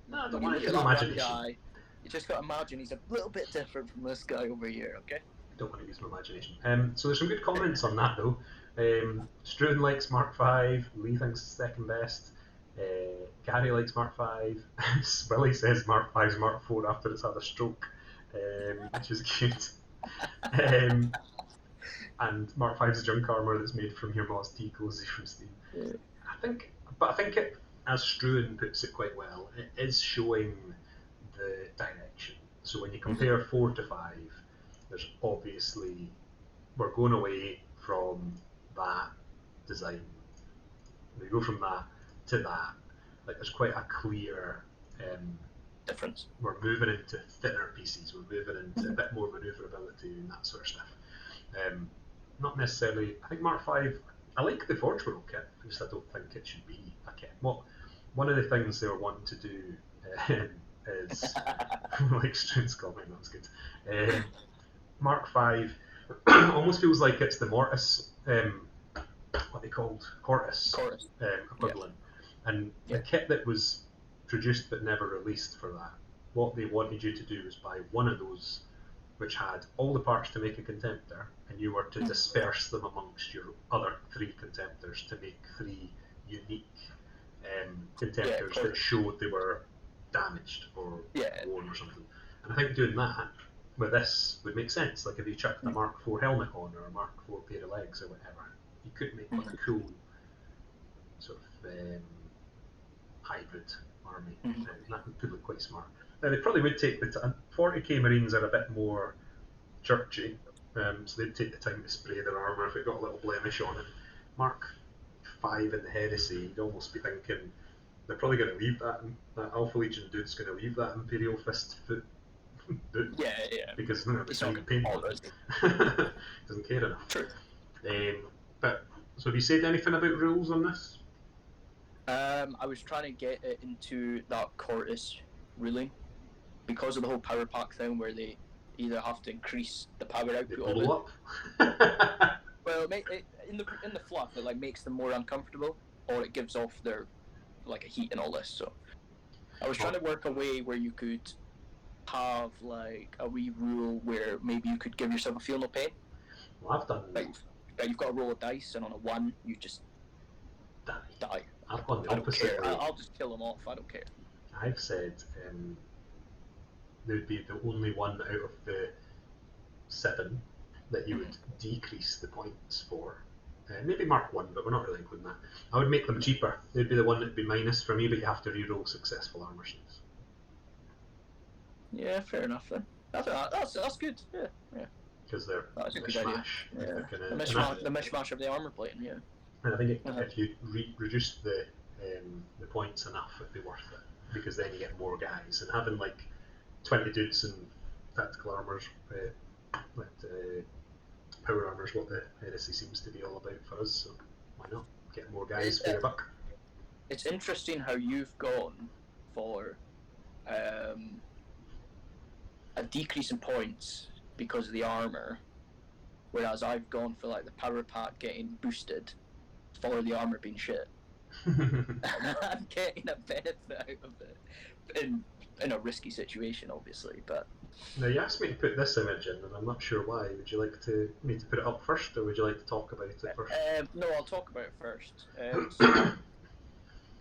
No, I don't want to use my imagination. Guy, you just got to imagine he's a little bit different from this guy over here, okay? I don't want to use my imagination. So there's some good comments on that though. Struan likes Mark V, Lee thinks it's second best. Gary likes Mark V. Willie says Mark V's Mark IV after it's had a stroke, which is cute. And Mark V's junk armour that's made from your Moss T cozy from Steam. Yeah. I think it, as Struan puts it quite well, it is showing the direction. So when you compare 4 to 5, there's obviously we're going away from that design. We go from that to that. Like there's quite a clear difference. We're moving into thinner pieces. We're moving into a bit more manoeuvrability and that sort of stuff. Not necessarily. I think Mark V. I like the Forge World kit. I don't think it should be a kit. One of the things they were wanting to do is like Struan's comment. That was good. Mark V almost feels like it's the Mortis. What they called Cortis equivalent. Yeah. And the kit that was produced but never released for that, what they wanted you to do was buy one of those which had all the parts to make a contemptor, and you were to disperse them amongst your other 3 contemptors to make 3 unique contemptors that showed they were damaged or worn or something. And I think doing that with this would make sense. Like if you chucked a Mark IV helmet on or a Mark IV pair of legs or whatever, you could make like a cool sort of hybrid army. That could look quite smart. Now they probably would take the time. 40k Marines are a bit more churchy, so they'd take the time to spray their armour if it got a little blemish on it. Mark V in the Heresy, you'd almost be thinking they're probably going to leave that. That Alpha Legion dude's going to leave that Imperial Fist foot boot. Yeah. Because it's not paint on it. Doesn't care enough. True. But so have you said anything about rules on this? I was trying to get it into that Cortis ruling because of the whole power pack thing where they either have to increase the power output of it. Well, in the fluff, it like makes them more uncomfortable, or it gives off their like a heat and all this. So I was trying to work a way where you could have like a wee rule where maybe you could give yourself a feel no pain. Well, I've done. You've got to roll a dice, and on a 1, you just die. I've gone the opposite way. I'll just kill them off. I don't care. I've said there would be the only one out of the 7 that you would decrease the points for. Maybe Mark 1, but we're not really including that. I would make them cheaper. They'd be the one that'd be minus for me, but you have to reroll successful armor sheets. Yeah, fair enough then. That's good. Yeah. Because they're a mishmash. The mishmash of the armor plating. Yeah. And I think if you reduce the points enough, it'd be worth it, because then you get more guys, and having like 20 dudes in tactical armors, power armors, what the Heresy seems to be all about for us. So why not get more guys for your buck? It's interesting how you've gone for a decrease in points because of the armor, whereas I've gone for like the power pack getting boosted for the armor being shit. I'm getting a benefit out of it. in a risky situation, obviously. But Now you asked me to put this image in, and I'm not sure why. Would you like me to put it up first, or would you like to talk about it first? no, I'll talk about it first. So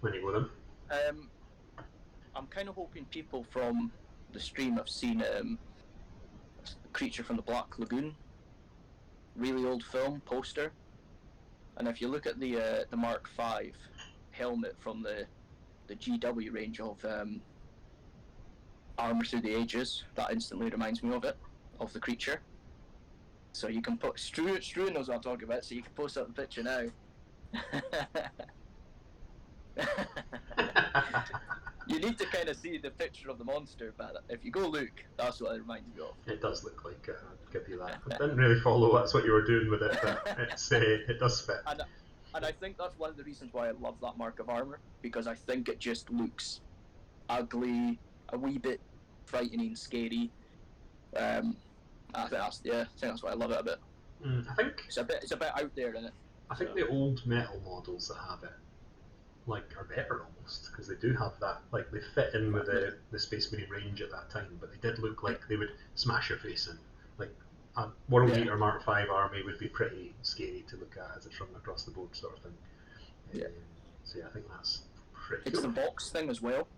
When you go then. I'm kind of hoping people from the stream have seen Creature from the Black Lagoon, really old film poster, and if you look at the Mark V helmet from the GW range of Armour Through the Ages, that instantly reminds me of the creature. So you can put Struan knows what I'm talking about, so you can post up the picture now. You need to kind of see the picture of the monster, but if you go look, that's what it reminds me of. It does look like it, I'd give you that. I didn't really follow that's what you were doing with it, but it does fit. And I think that's one of the reasons why I love that mark of armour, because I think it just looks ugly, a wee bit frightening, scary. I think that's why I love it a bit. I think it's a bit out there, isn't it? I think the old metal models that have it are better almost, because they do have that, they fit in with the Space Marine range at that time, but they did look like they would smash your face in. Like a World Eater Mark V army would be pretty scary to look at as it's running across the board, sort of thing. So I think that's pretty It's cool. the Vox thing as well.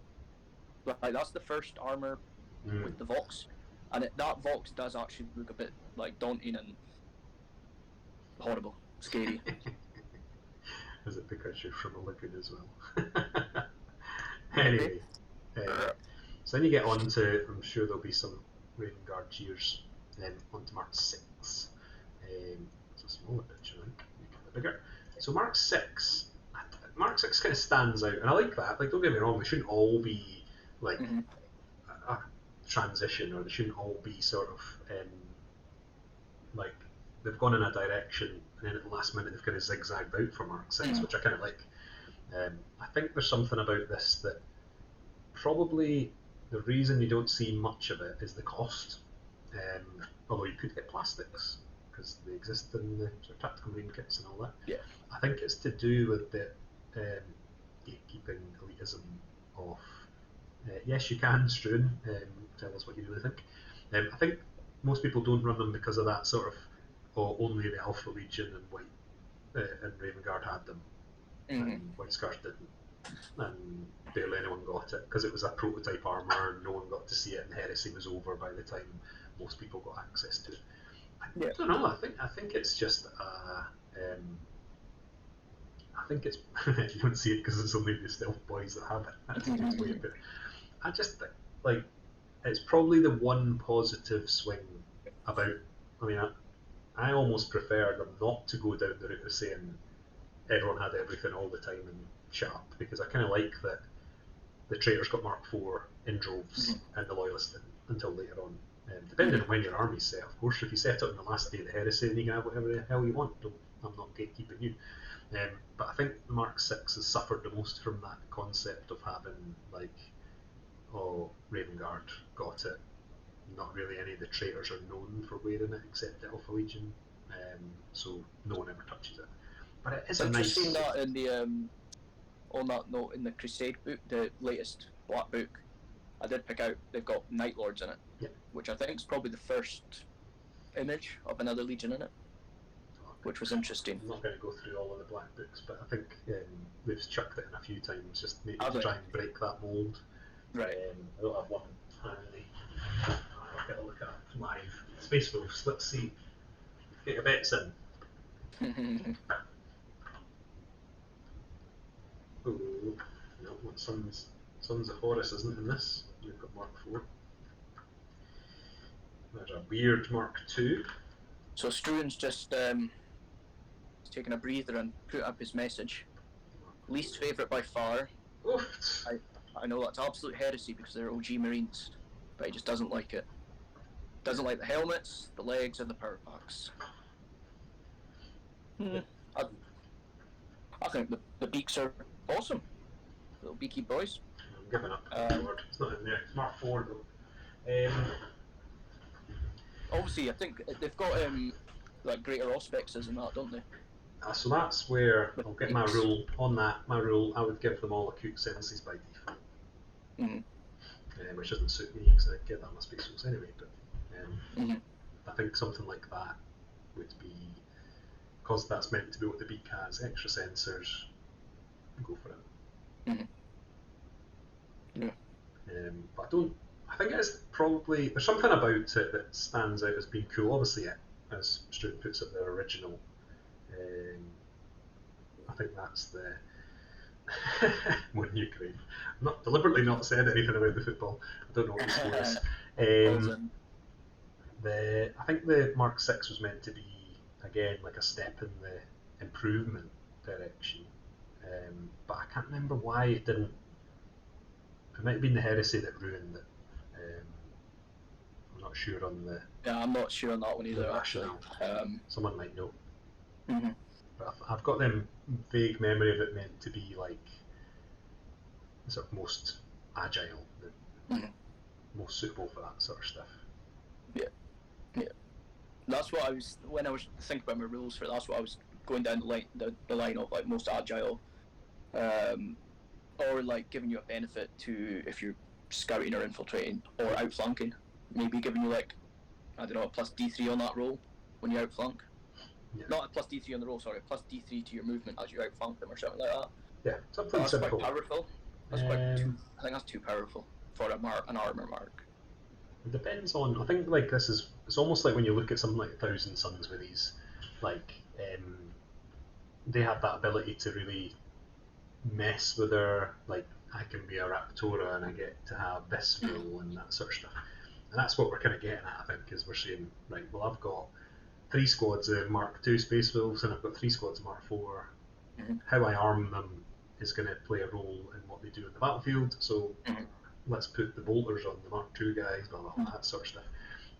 That's the first armour with the Vox, and that Vox does actually look a bit daunting and horrible, scary. Is it because you're from a lagoon as well? Anyway, so then you get on to, I'm sure there'll be some Raven Guard cheers, onto Mark 6. It's a smaller picture, I think, make it a bit bigger. So Mark 6 kind of stands out, and I like that. Don't get me wrong, they shouldn't all be a transition, or they shouldn't all be sort of they've gone in a direction, and then at the last minute they've kind of zigzagged out for Mark 6, which I kind of like. I think there's something about this that probably the reason you don't see much of it is the cost. Although you could get plastics, because they exist in the sort of tactical marine kits and all that. Yeah. I think it's to do with the gatekeeping elitism of yes, you can, Struan, tell us what you really think. I think most people don't run them because of that sort of, only the Alpha Legion and White and Raven Guard had them, and White Scars didn't, and barely anyone got it because it was a prototype armour and no one got to see it, and Heresy was over by the time most people got access to it. I don't know. I think it's just I think it's you don't see it because it's only the stealth boys that have it. That's just weird, but I just think it's probably the one positive swing about. I mean, I almost prefer them not to go down the route of saying everyone had everything all the time and shut up, because I kind of like that the traitors got Mark IV in droves and the loyalists didn't until later on. Depending on when your army's set, of course. If you set it on the last day of the Heresy, then you can have whatever the hell you want. I'm not gatekeeping you. But I think Mark VI has suffered the most from that concept of having Raven Guard got it. Not really any of the traitors are known for wearing it except the Alpha Legion, so no one ever touches it. But it is a nice. I've seen that in the on that note, in the Crusade book, the latest Black book, I did pick out they've got Night Lords in it, which I think is probably the first image of another Legion in it, which was interesting. I'm not going to go through all of the Black books, but I think they've chucked it in a few times, just maybe to try and break that mould. Right. I don't have one handy. I'll get a look at it live. Space Wolves, let's see. Get your bets in. Oh, no, Sons of Horus isn't in this. We've got Mark IV. There's a weird Mark II. So Struan's just taking a breather and put up his message. Least favourite by far. Oof. I know that's absolute heresy because they're OG Marines, but he just doesn't like it. Doesn't like the helmets, the legs, and the power packs. I think the beaks are awesome. Little beaky boys. I'm giving up. It's not in there. It's Mark IV though. Obviously, I think they've got greater auspexes and that, don't they? So that's where I'll get my rule on that. My rule, I would give them all acute senses by default. which doesn't suit me because I get that in my Space Wolves anyway. But I think something like that would be, because that's meant to be what the beak has, extra sensors, go for it. But I think it's probably, there's something about it that stands out as being cool. Obviously, as Stuart puts it, their original. I think that's the one Ukraine. I'm not deliberately not said anything about the football. I don't know what the score is. I think the Mark 6 was meant to be, again, like a step in the improvement direction, but I can't remember why it didn't. It might have been the Heresy that ruined it. I'm not sure on the. Yeah, I'm not sure on that one either. Actually, someone might know. But I've got them vague memory of it meant to be like the sort of most agile, most suitable for that sort of stuff. Yeah. That's what I was, when I was thinking about my rules for it, that's what I was going down the line of, like, most agile, or like giving you a benefit to if you're scouting or infiltrating or outflanking, maybe giving you, like, I don't know, a plus D3 on that roll when you outflank. Yeah. Not a plus D3 on the roll, sorry, a plus D3 to your movement as you outflank them or something like that. Yeah, something simple. Quite powerful. That's I think that's too powerful for an armour mark. It depends on. I think like it's almost like when you look at something like 1,000 Suns with these, like they have that ability to really mess with their, like, I can be a Raptora and I get to have this role and that sort of stuff, and that's what we're kind of getting at. I think is we're saying, right, well, I've got 3 squads of Mark II Space Wolves and I've got 3 squads of Mark IV. How I arm them is going to play a role in what they do in the battlefield. So let's put the bolters on the Mark II guys, blah, blah, blah, that sort of stuff.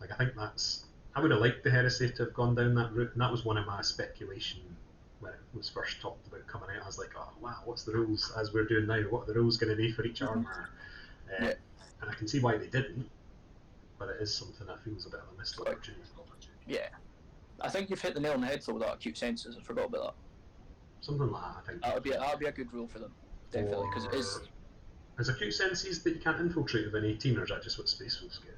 Like, I think I would have liked the Heresy to have gone down that route, and that was one of my speculation when it was first talked about coming out. I was like, oh wow, what's the rules as we're doing now? What are the rules going to be for each armour? And I can see why they didn't, but it is something that feels a bit of a missed opportunity. Yeah. I think you've hit the nail on the head though with that acute sensors. I forgot about that. Something like that, I think. That would be a good rule for them, definitely, because it is. Is acute senses that you can't infiltrate with any team, or is that just what Space Wolves get?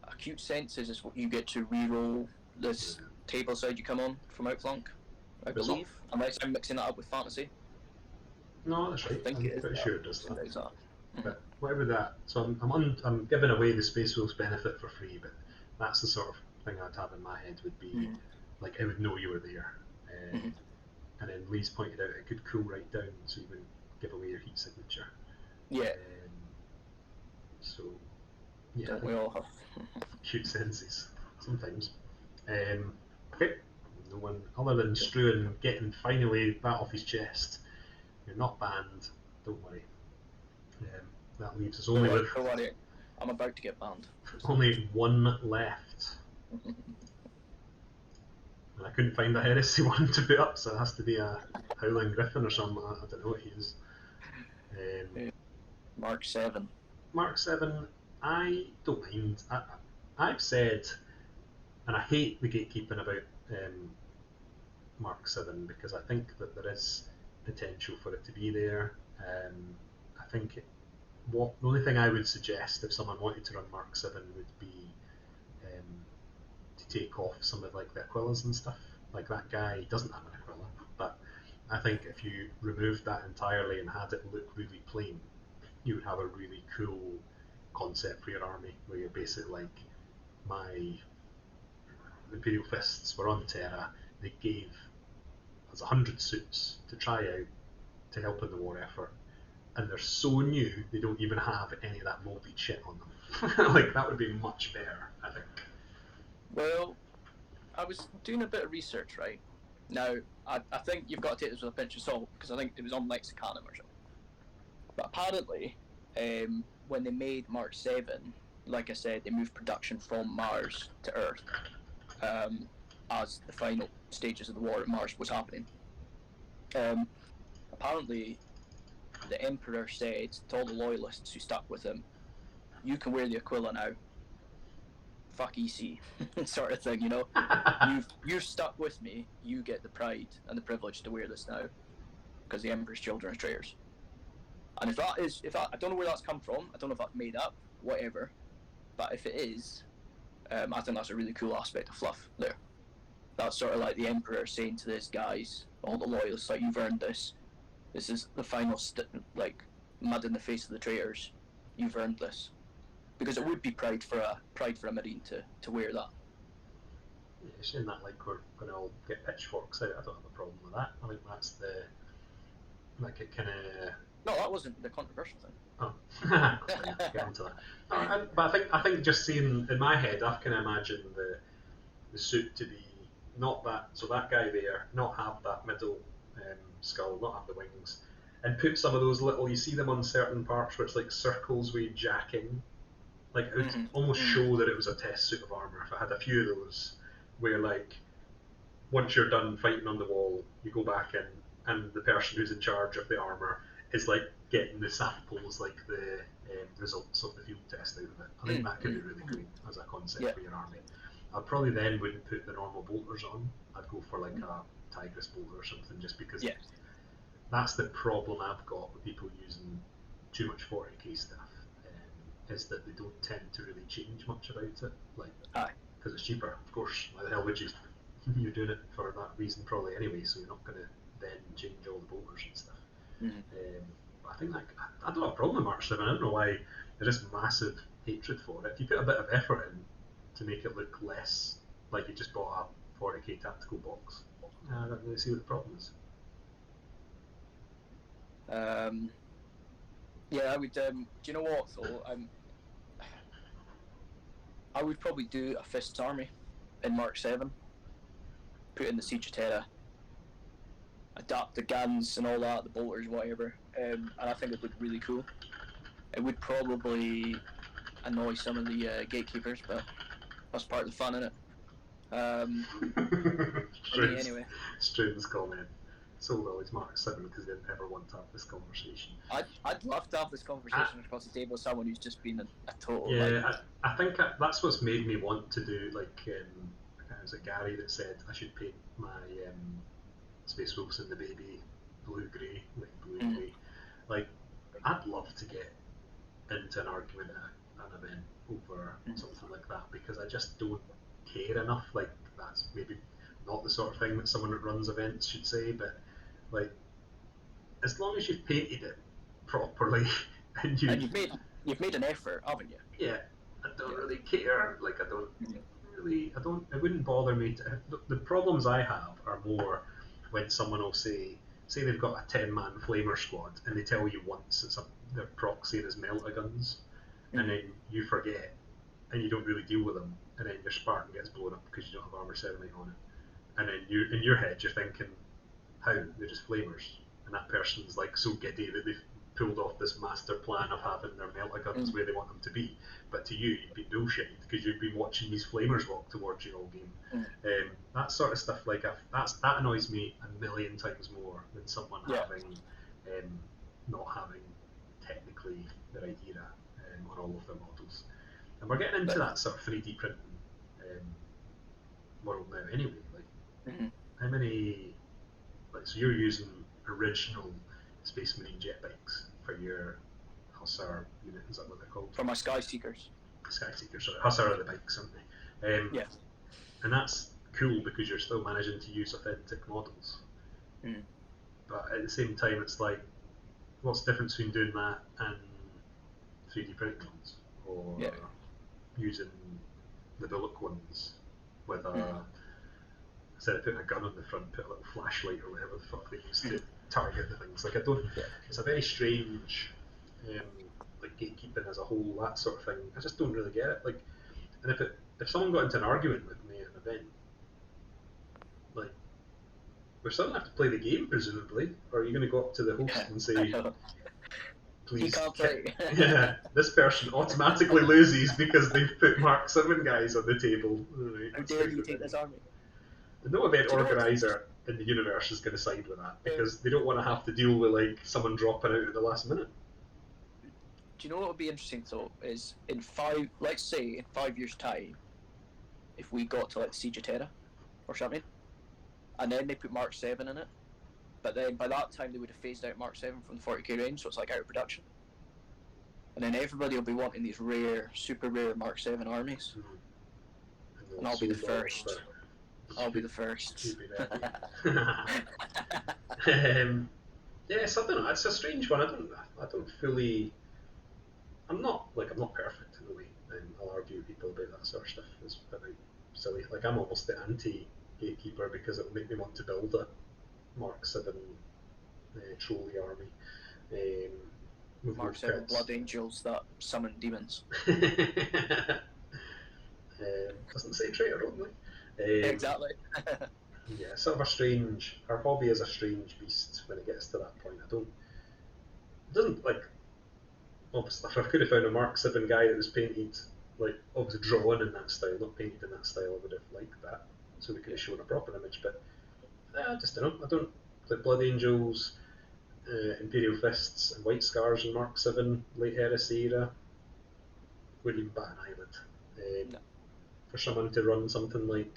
Acute senses is what you get to reroll this table side you come on from outflank, I believe. Unless I'm mixing that up with fantasy. No, that's right. I'm pretty sure it does that. Exactly. But whatever that, so I'm giving away the Space Wolves benefit for free, but that's the sort of thing I'd have in my head would be like, I would know you were there, and then Lee's pointed out it could cool right down, so you wouldn't give away your heat signature. Yeah. So yeah, don't we all have acute senses sometimes. Okay, no one other than Struan getting finally that off his chest. You're not banned. Don't worry. That leaves us only with. Don't worry, I'm about to get banned. Only one left. And I couldn't find a Heresy one to put up, so it has to be a Howling Griffin or something. I don't know what he is. Mark 7. Mark 7, I don't mind. I've said, and I hate the gatekeeping about Mark 7 because I think that there is potential for it to be there. I think the only thing I would suggest if someone wanted to run Mark 7 would be to take off some of like the Aquillas and stuff. Like, that guy doesn't have an Aquila, but I think if you removed that entirely and had it look really plain, you would have a really cool concept for your army where you're basically like, my Imperial Fists were on Terra, they gave us 100 suits to try out to help in the war effort, and they're so new they don't even have any of that molded shit on them. Like, that would be much better, I think. Well, I was doing a bit of research, right? Now, I think you've got to take this with a pinch of salt, because I think it was on Lexicanum or something. But apparently, when they made Mark 7, like I said, they moved production from Mars to Earth, as the final stages of the war at Mars was happening. Apparently, the Emperor said to all the loyalists who stuck with him, you can wear the Aquila now. Fuck EC, sort of thing, you know? You're stuck with me, you get the pride and the privilege to wear this now, because the Emperor's children are traitors. And if I don't know where that's come from, I don't know if that's made up, whatever. But if it is, I think that's a really cool aspect of fluff there. That's sort of like the Emperor saying to his guys, all the loyalists, like, you've earned this. This is the final, mud in the face of the traitors. You've earned this. Because it would be pride for a Marine to wear that. Yeah, saying that like we're going to all get pitchforks out, I don't have a problem with that. I think that's it kind of... No, that wasn't the controversial thing. Oh, get onto that. No, but I think just seeing in my head, I've kind of imagined the suit to be not that. So that guy there, not have that middle skull, not have the wings, and put some of those little. You see them on certain parts where it's like circles where you jack in. Like it would almost show that it was a test suit of armor. If I had a few of those, where like once you're done fighting on the wall, you go back in, and the person who's in charge of the armor is like getting the samples, like the results of the field test out of it. I think that could be really cool as a concept for your army. I probably then wouldn't put the normal bolters on. I'd go for like a Tigris bolter or something, just because that's the problem I've got with people using too much 40k stuff, is that they don't tend to really change much about it. Like, because it's cheaper, of course. Why the hell would you? You're doing it for that reason probably anyway, so you're not going to then change all the bolters and stuff. But I think I don't have a problem with March 7. I don't know why there's this massive hatred for it. If you put a bit of effort in to make it look less like you just bought a 40k tactical box, I don't really see what the problem is. Yeah, I would. Do you know what though? I would probably do a Fists army in Mark 7. Put in the Siege of Terra, adapt the guns and all that, the bolters, whatever, and I think it would look really cool. It would probably annoy some of the gatekeepers, but that's part of the fun, innit? Anyway. Students comment. So well, it's Mark 7 because they didn't ever want to have this conversation. I'd love to have this conversation across the table with someone who's just been a total. Yeah, I think that's what's made me want to do, like, was it Gary that said I should paint my Space Wolves in the baby blue-grey, like blue-grey. Like, I'd love to get into an argument at an event over something like that, because I just don't care enough. Like, that's maybe not the sort of thing that someone that runs events should say, but like, as long as you've painted it properly and you've made an effort, haven't you? Yeah, I don't really care. Like, I don't. It wouldn't bother me to. The problems I have are more when someone will say they've got a 10-man flamer squad and they tell you once they're proxying as melta guns, and then you forget and you don't really deal with them, and then your Spartan gets blown up because you don't have armor 7 on it, and then in your head you're thinking, how, they're just flamers, and that person's like so giddy that they've pulled off this master plan of having their melta guns where they want them to be, but to you you've been bullshit because you've been watching these flamers walk towards you all game. That sort of stuff, like, that annoys me a million times more than someone having not having technically the right era on all of their models. And we're getting into that sort of 3D printing world now anyway. Like, how many, like, so you're using original Space Marine jet bikes for your Hussar unit, is that what they're called? For my Sky Seekers. Sorry. Hussar are the bikes, aren't they? And that's cool because you're still managing to use authentic models. But at the same time, it's like, what's the difference between doing that and 3D printing ones? Or using the bullock ones with instead of putting a gun on the front, put a little flashlight or whatever the fuck they use to target the things. Like, I don't. It's a very strange, like, gatekeeping as a whole, that sort of thing. I just don't really get it. Like, and if someone got into an argument with me at an event, like, we're still gonna have to play the game presumably, or are you gonna go up to the host and say, please, you can't play. this person automatically loses because they've put Mark 7 guys on the table. Right, how dare you take this army? No event organizer in the universe is going to side with that because they don't want to have to deal with, like, someone dropping out at the last minute. Do you know what would be interesting though? Is let's say in 5 years' time, if we got to like Siege of Terra or something, and then they put Mark 7 in it, But then by that time they would have phased out Mark 7 from the 40k range, so it's like out of production. And then everybody will be wanting these rare, super rare Mark 7 armies. And I'll be the first. I'll be the first. You'll be ready. Yes, I don't know. It's a strange one. I don't fully. I'm not perfect in the way, and I'll argue with people about that sort of stuff. It's a bit silly. Like I'm almost the anti-gatekeeper because it'll make me want to build a Mark 7 trolley army. With Mark 7 Blood Angels that summon demons. Doesn't say traitor only. Exactly. Yeah, sort of a strange. Our hobby is a strange beast when it gets to that point. It doesn't like. Obviously, if I could have found a Mark 7 guy that was painted, like obviously drawn in that style, not painted in that style, I would have liked that. So we could have shown a proper image. But I just don't know. I don't like Blood Angels, Imperial Fists, and White Scars in Mark 7 late Heresy era. Wouldn't even bat an eyelid. No. For someone to run something like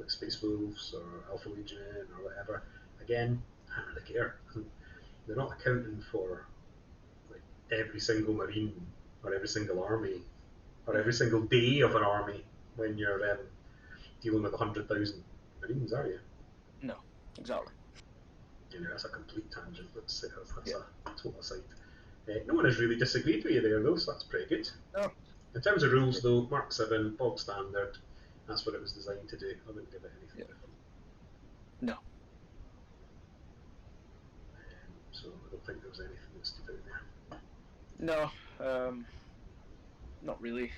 Space Wolves or Alpha Legion or whatever, again, I don't really care. They're not accounting for like every single Marine or every single army or every single day of an army when you're dealing with 100,000 Marines, are you? No, exactly. You know, that's a complete tangent. That's a total aside. No one has really disagreed with you there, though, so that's pretty good. No. In terms of rules, though, Mark 7, bog standard, that's what it was designed to do. I wouldn't give it anything different. No. So I don't think there was anything that stood out there. No, not really.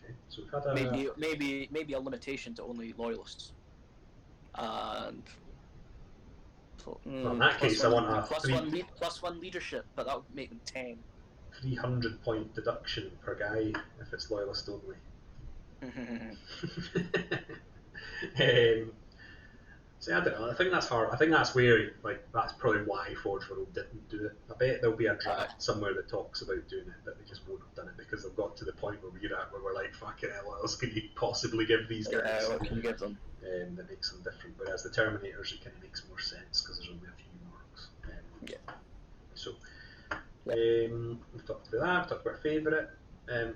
Okay, so we've had a... Maybe a limitation to only loyalists. And... well, in that case, I want a plus one leadership, but that would make them 10. 300-point deduction per guy if it's loyalist only. See, I don't know. I think that's hard. I think that's where, like, that's probably why Forge World didn't do it. I bet there'll be a draft somewhere that talks about doing it, but they just won't have done it because they've got to the point where we're at, where we're like, fucking hell, what else can you possibly give these guys? Yeah, what can you give them? That makes them different. Whereas the Terminators, it kind of makes more sense because there's only a few marks. So, we've talked about that. We've talked about favourite.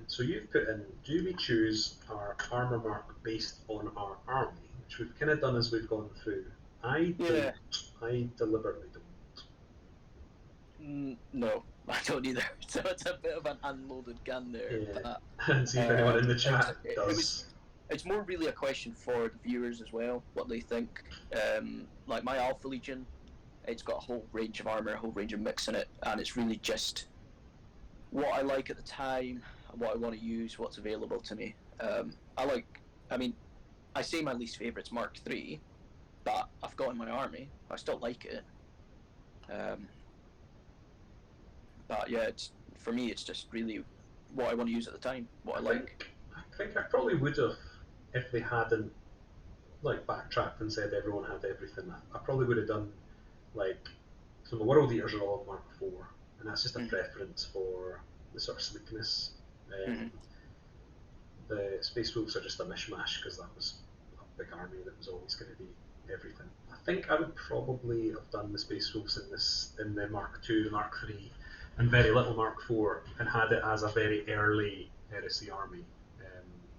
So you've put in, do we choose our armour mark based on our army? Which we've kind of done as we've gone through. I don't. I deliberately don't. No, I don't either. So it's a bit of an unloaded gun there. Yeah. And see if anyone in the chat does. It's more really a question for the viewers as well, what they think. Like my Alpha Legion, it's got a whole range of armour, a whole range of mix in it, and it's really just what I like at the time, what I want to use, what's available to me. I say my least favourite's Mark 3, but I've got in my army. I still like it. But yeah, for me, it's just really what I want to use at the time, what I like. I think I probably would have, if they hadn't like backtracked and said everyone had everything. I probably would have done like, so my World Eaters are all Mark 4, and that's just a preference for the sort of sleekness. The Space Wolves are just a mishmash because that was a big army that was always going to be everything. I think I would probably have done the Space Wolves in the Mark 2, the Mark 3, and very little Mark 4, and had it as a very early Heresy army,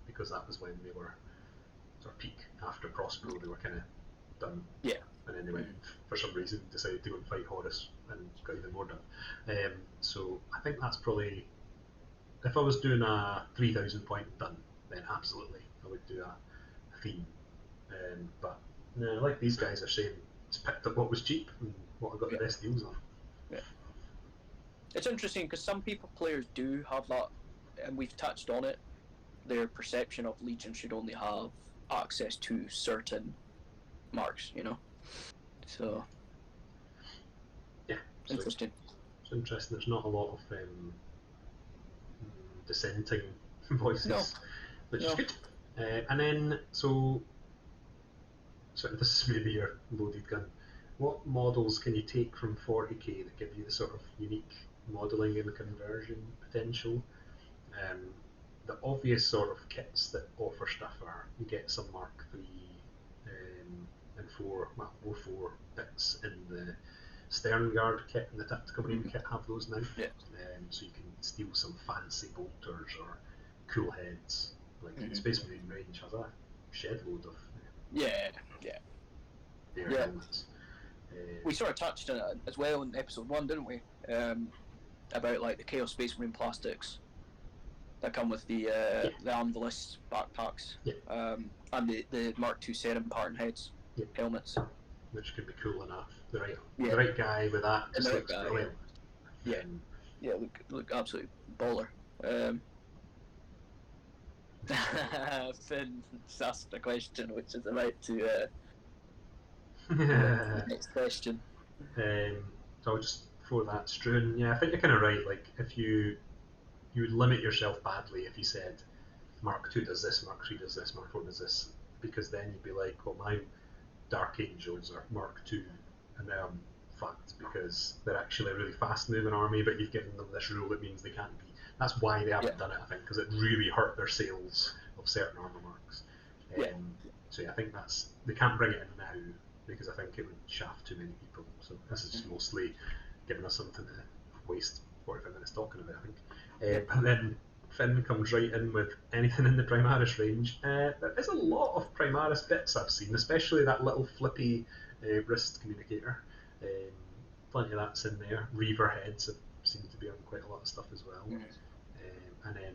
because that was when they were sort of peak after Prospero. They were kind of done. Yeah. And then they went, for some reason, decided to go and fight Horus and got even more done. So I think that's probably, if I was doing a 3,000 point done, then absolutely I would do a theme. But no, like these guys are saying, just picked up what was cheap and what I got the best deals on. Yeah. It's interesting because some players do have that, and we've touched on it. Their perception of Legion should only have access to certain marks, you know. So yeah, interesting. It's interesting. There's not a lot of dissenting voices, which is good. And then so this is maybe your loaded gun. What models can you take from 40k that give you the sort of unique modelling and conversion potential? The obvious sort of kits that offer stuff are, you get some Mark 3 and four bits in the stern guard kit and the tactical marine kit have those now. Yeah. So you can steal some fancy bolters or cool heads. Like the Space Marine range has a shed load of their helmets. We sort of touched on it as well in episode 1, didn't we? About like the Chaos Space Marine plastics that come with the Anvilus backpacks, and the Mark II Serum Parton heads, helmets. Which could be cool enough. The right guy with that just looks brilliant. Look absolutely baller. Finn asked a question which is about to the next question. So I'll just throw that Struan. Yeah, I think you're kind of right. Like if you would limit yourself badly if you said Mark II does this, Mark III does this, Mark IV does this, because then you'd be like, well, my Dark Angels are Mark II, and now I'm fucked because they're actually a really fast moving army, but you've given them this rule that means they can't be. That's why they haven't done it, I think, because it really hurt their sales of certain armor marks. So I think they can't bring it in now because I think it would shaft too many people. So this is just mostly giving us something to waste 45 minutes talking about, I think. But then Finn comes right in with anything in the Primaris range. There is a lot of Primaris bits I've seen, especially that little flippy wrist communicator. Plenty of that's in there. Reaver heads seem to be on quite a lot of stuff as well. And then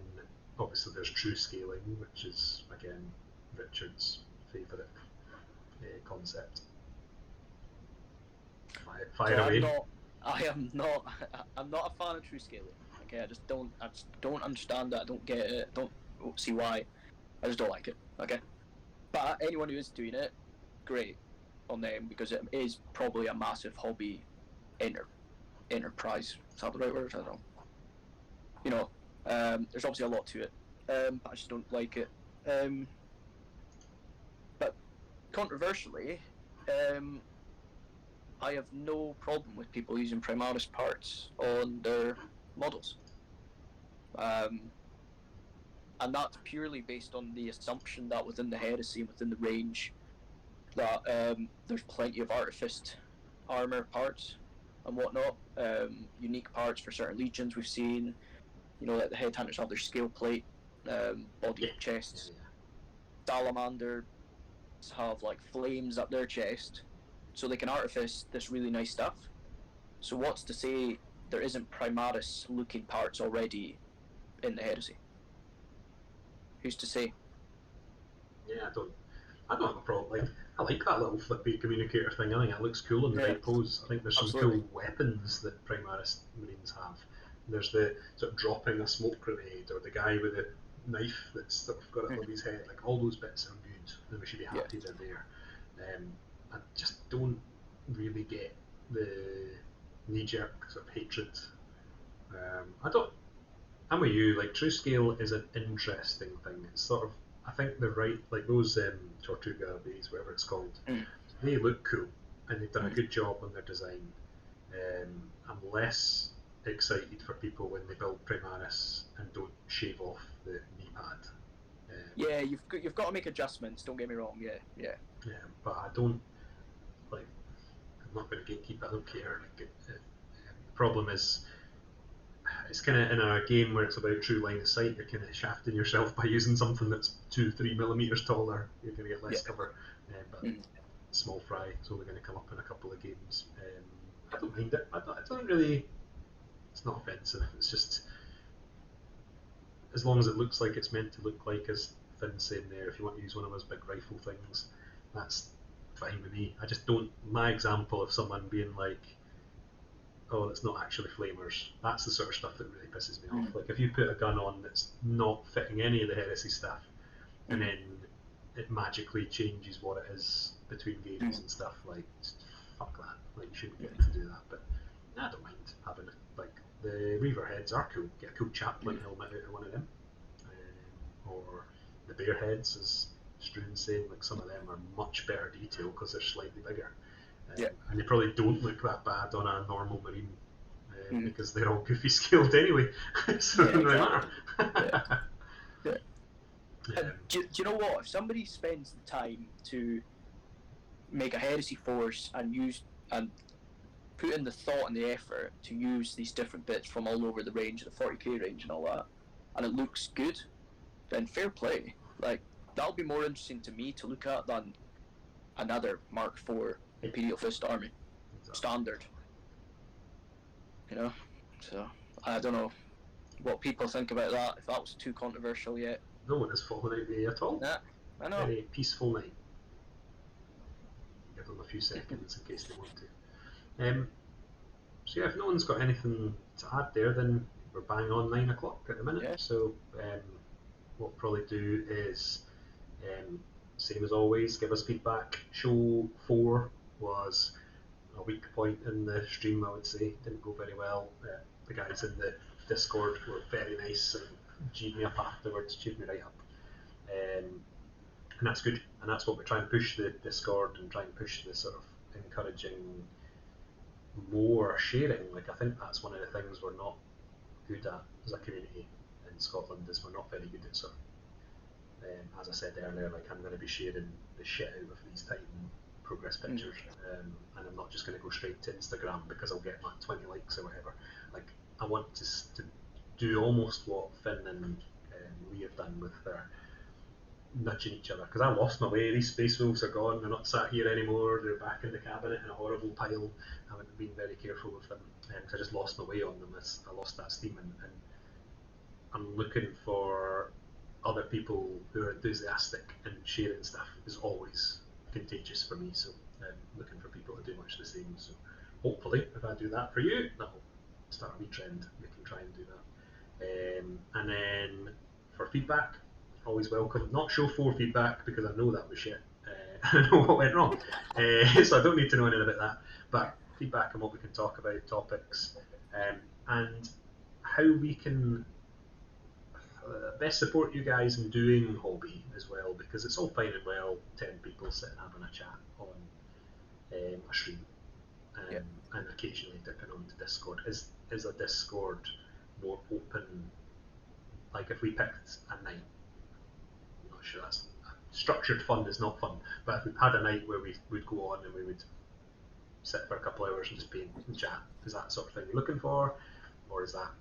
obviously there's true scaling, which is again Richard's favourite concept. Fire away. I'm not a fan of true scaling. Okay, I just don't understand it. I don't get it. I don't see why. I just don't like it. Okay, but anyone who is doing it, great on them, because it is probably a massive hobby enterprise. Is that the right word? I don't know. You know, there's obviously a lot to it, but I just don't like it. But controversially, I have no problem with people using Primaris parts on their models. And that's purely based on the assumption that within the Heresy and within the range that there's plenty of artificed armour parts and whatnot, unique parts for certain legions we've seen, you know, that the Headhunters have their scale plate, body chests. Salamanders have like flames up their chest, so they can artifice this really nice stuff. So what's to say there isn't Primaris looking parts already in the Heresy? Who's to say? Yeah, I don't have a problem. Like, I like that little flippy communicator thing. I think it looks cool in the right pose. I think there's some cool weapons that Primaris Marines have. There's the sort of dropping a smoke grenade, or the guy with a knife that's sort of got it above his head. Like, all those bits are good, and we should be happy they're there. I just don't really get the knee-jerk sort of hatred. I'm with you. Like, true scale is an interesting thing. It's sort of, I think they're right. Like those Tortuga Bays, whatever it's called, they look cool, and they've done a good job on their design. I'm less excited for people when they build Primaris and don't shave off the knee pad. You've got to make adjustments. Don't get me wrong. Yeah. But I don't like. I'm not going to gatekeep it. I don't care. Like, the problem is, it's kind of in a game where it's about true line of sight. You're kind of shafting yourself by using something that's 2-3 millimeters taller. You're going to get less cover. But small fry, it's only going to come up in a couple of games. I don't mind it. I don't really. It's not offensive. It's just as long as it looks like it's meant to look like, as Finn's saying there. If you want to use one of those big rifle things, that's fine with me. I just don't. My example of someone being like, oh, it's not actually flamers. That's the sort of stuff that really pisses me off. Like if you put a gun on that's not fitting any of the Heresy stuff, and then it magically changes what it is between games and stuff, like, just fuck that. Like, you shouldn't get to do that. But I don't mind having it. Like, the Reaver heads are cool. Get a cool chaplain helmet out of one of them. Or the bear heads, as Struan's saying, like some of them are much better detail because they're slightly bigger. And they probably don't look that bad on a normal Marine because they're all goofy scaled anyway. So it doesn't really matter. Do you know what? If somebody spends the time to make a heresy force and put in the thought and the effort to use these different bits from all over the range, the 40k range and all that, and it looks good, then fair play. Like, that'll be more interesting to me to look at than another Mark IV Imperial Fist army. Standard. You know? So, I don't know what people think about that, if that was too controversial yet. No one has fallen out there at all. Yeah, I know. Very peaceful night. Give them a few seconds in case they want to. So yeah, if no one's got anything to add there, then we're bang on 9 o'clock at the minute. Yeah. So what we'll probably do is, same as always, give us feedback. Show 4 was a weak point in the stream, I would say. Didn't go very well. The guys in the Discord were very nice and G'd me up afterwards, cheered me right up. And that's good, and that's what we try and push the Discord and try and push the sort of encouraging more sharing. Like, I think that's one of the things we're not good at as a community in Scotland, is we're not very good at sort of, as I said earlier, like, I'm going to be sharing the shit out of these Titan progress pictures, and I'm not just going to go straight to Instagram because I'll get like 20 likes or whatever. Like, I want to do almost what Finn and Lee have done with their nudging each other, because I lost my way. These Space Wolves are gone, they're not sat here anymore, they're back in the cabinet in a horrible pile. I haven't been very careful with them, because I just lost my way on them. I lost that steam, and I'm looking for other people who are enthusiastic, and sharing stuff is always contagious for me, so I'm looking for people to do much the same. So hopefully if I do that for you, that'll start a wee trend. We can try and do that. And then for feedback, always welcome. Not show 4 feedback, because I know that was shit. I know what went wrong, so I don't need to know anything about that. But feedback on what we can talk about, topics, and how we can best support you guys in doing hobby as well, because it's all fine and well 10 people sitting having a chat on a stream, and occasionally dipping onto Discord. Is a Discord more open? Like, if we picked a night, I'm not sure that's structured fun is not fun, but if we had a night where we'd go on and we would sit for a couple of hours and just paint and chat, is that sort of thing you're looking for, or is that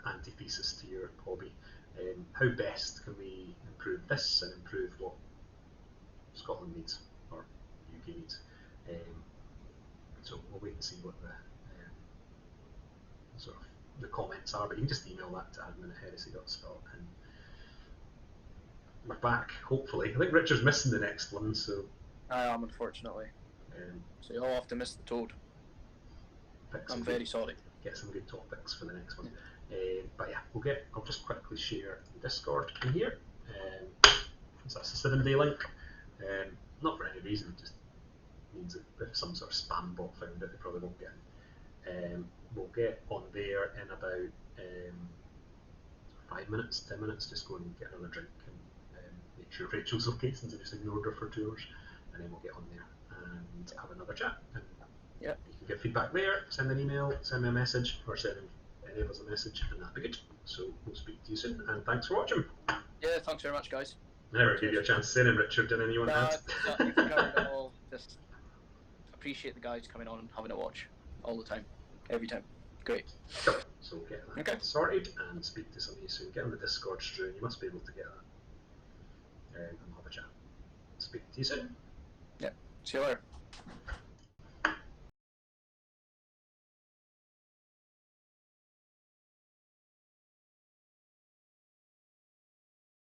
antithesis to your hobby? How best can we improve this and improve what Scotland needs or UK needs? So we'll wait and see what the sort of the comments are, but you can just email that to admin@heresy.scot, and we're back, hopefully. I think Richard's missing the next one, so I am, unfortunately. So you'll have to miss the toad. I'm very sorry. Get some good topics for the next one. But yeah, I'll just quickly share the Discord in here. So that's the 7-day link. Not for any reason, just means that if some sort of spam bot found it, they probably won't get in. We'll get on there in about 5 minutes, 10 minutes, just go and get another drink and make sure Rachel's okay, since I just ignored her for 2 hours, and then we'll get on there and have another chat. And you can get feedback there, send an email, send me a message, or send any of us a message, and that'd be good. So we'll speak to you soon, and thanks for watching. Yeah, thanks very much, guys. Never give you a chance to say anything, Richard. Did anyone else? You've covered it all. Just appreciate the guys coming on and having a watch all the time, every time. Great. Cool. So get that sorted and speak to some of you soon. Get on the Discord stream. You must be able to get that. And have a chat. Speak to you soon. Yeah. See you later.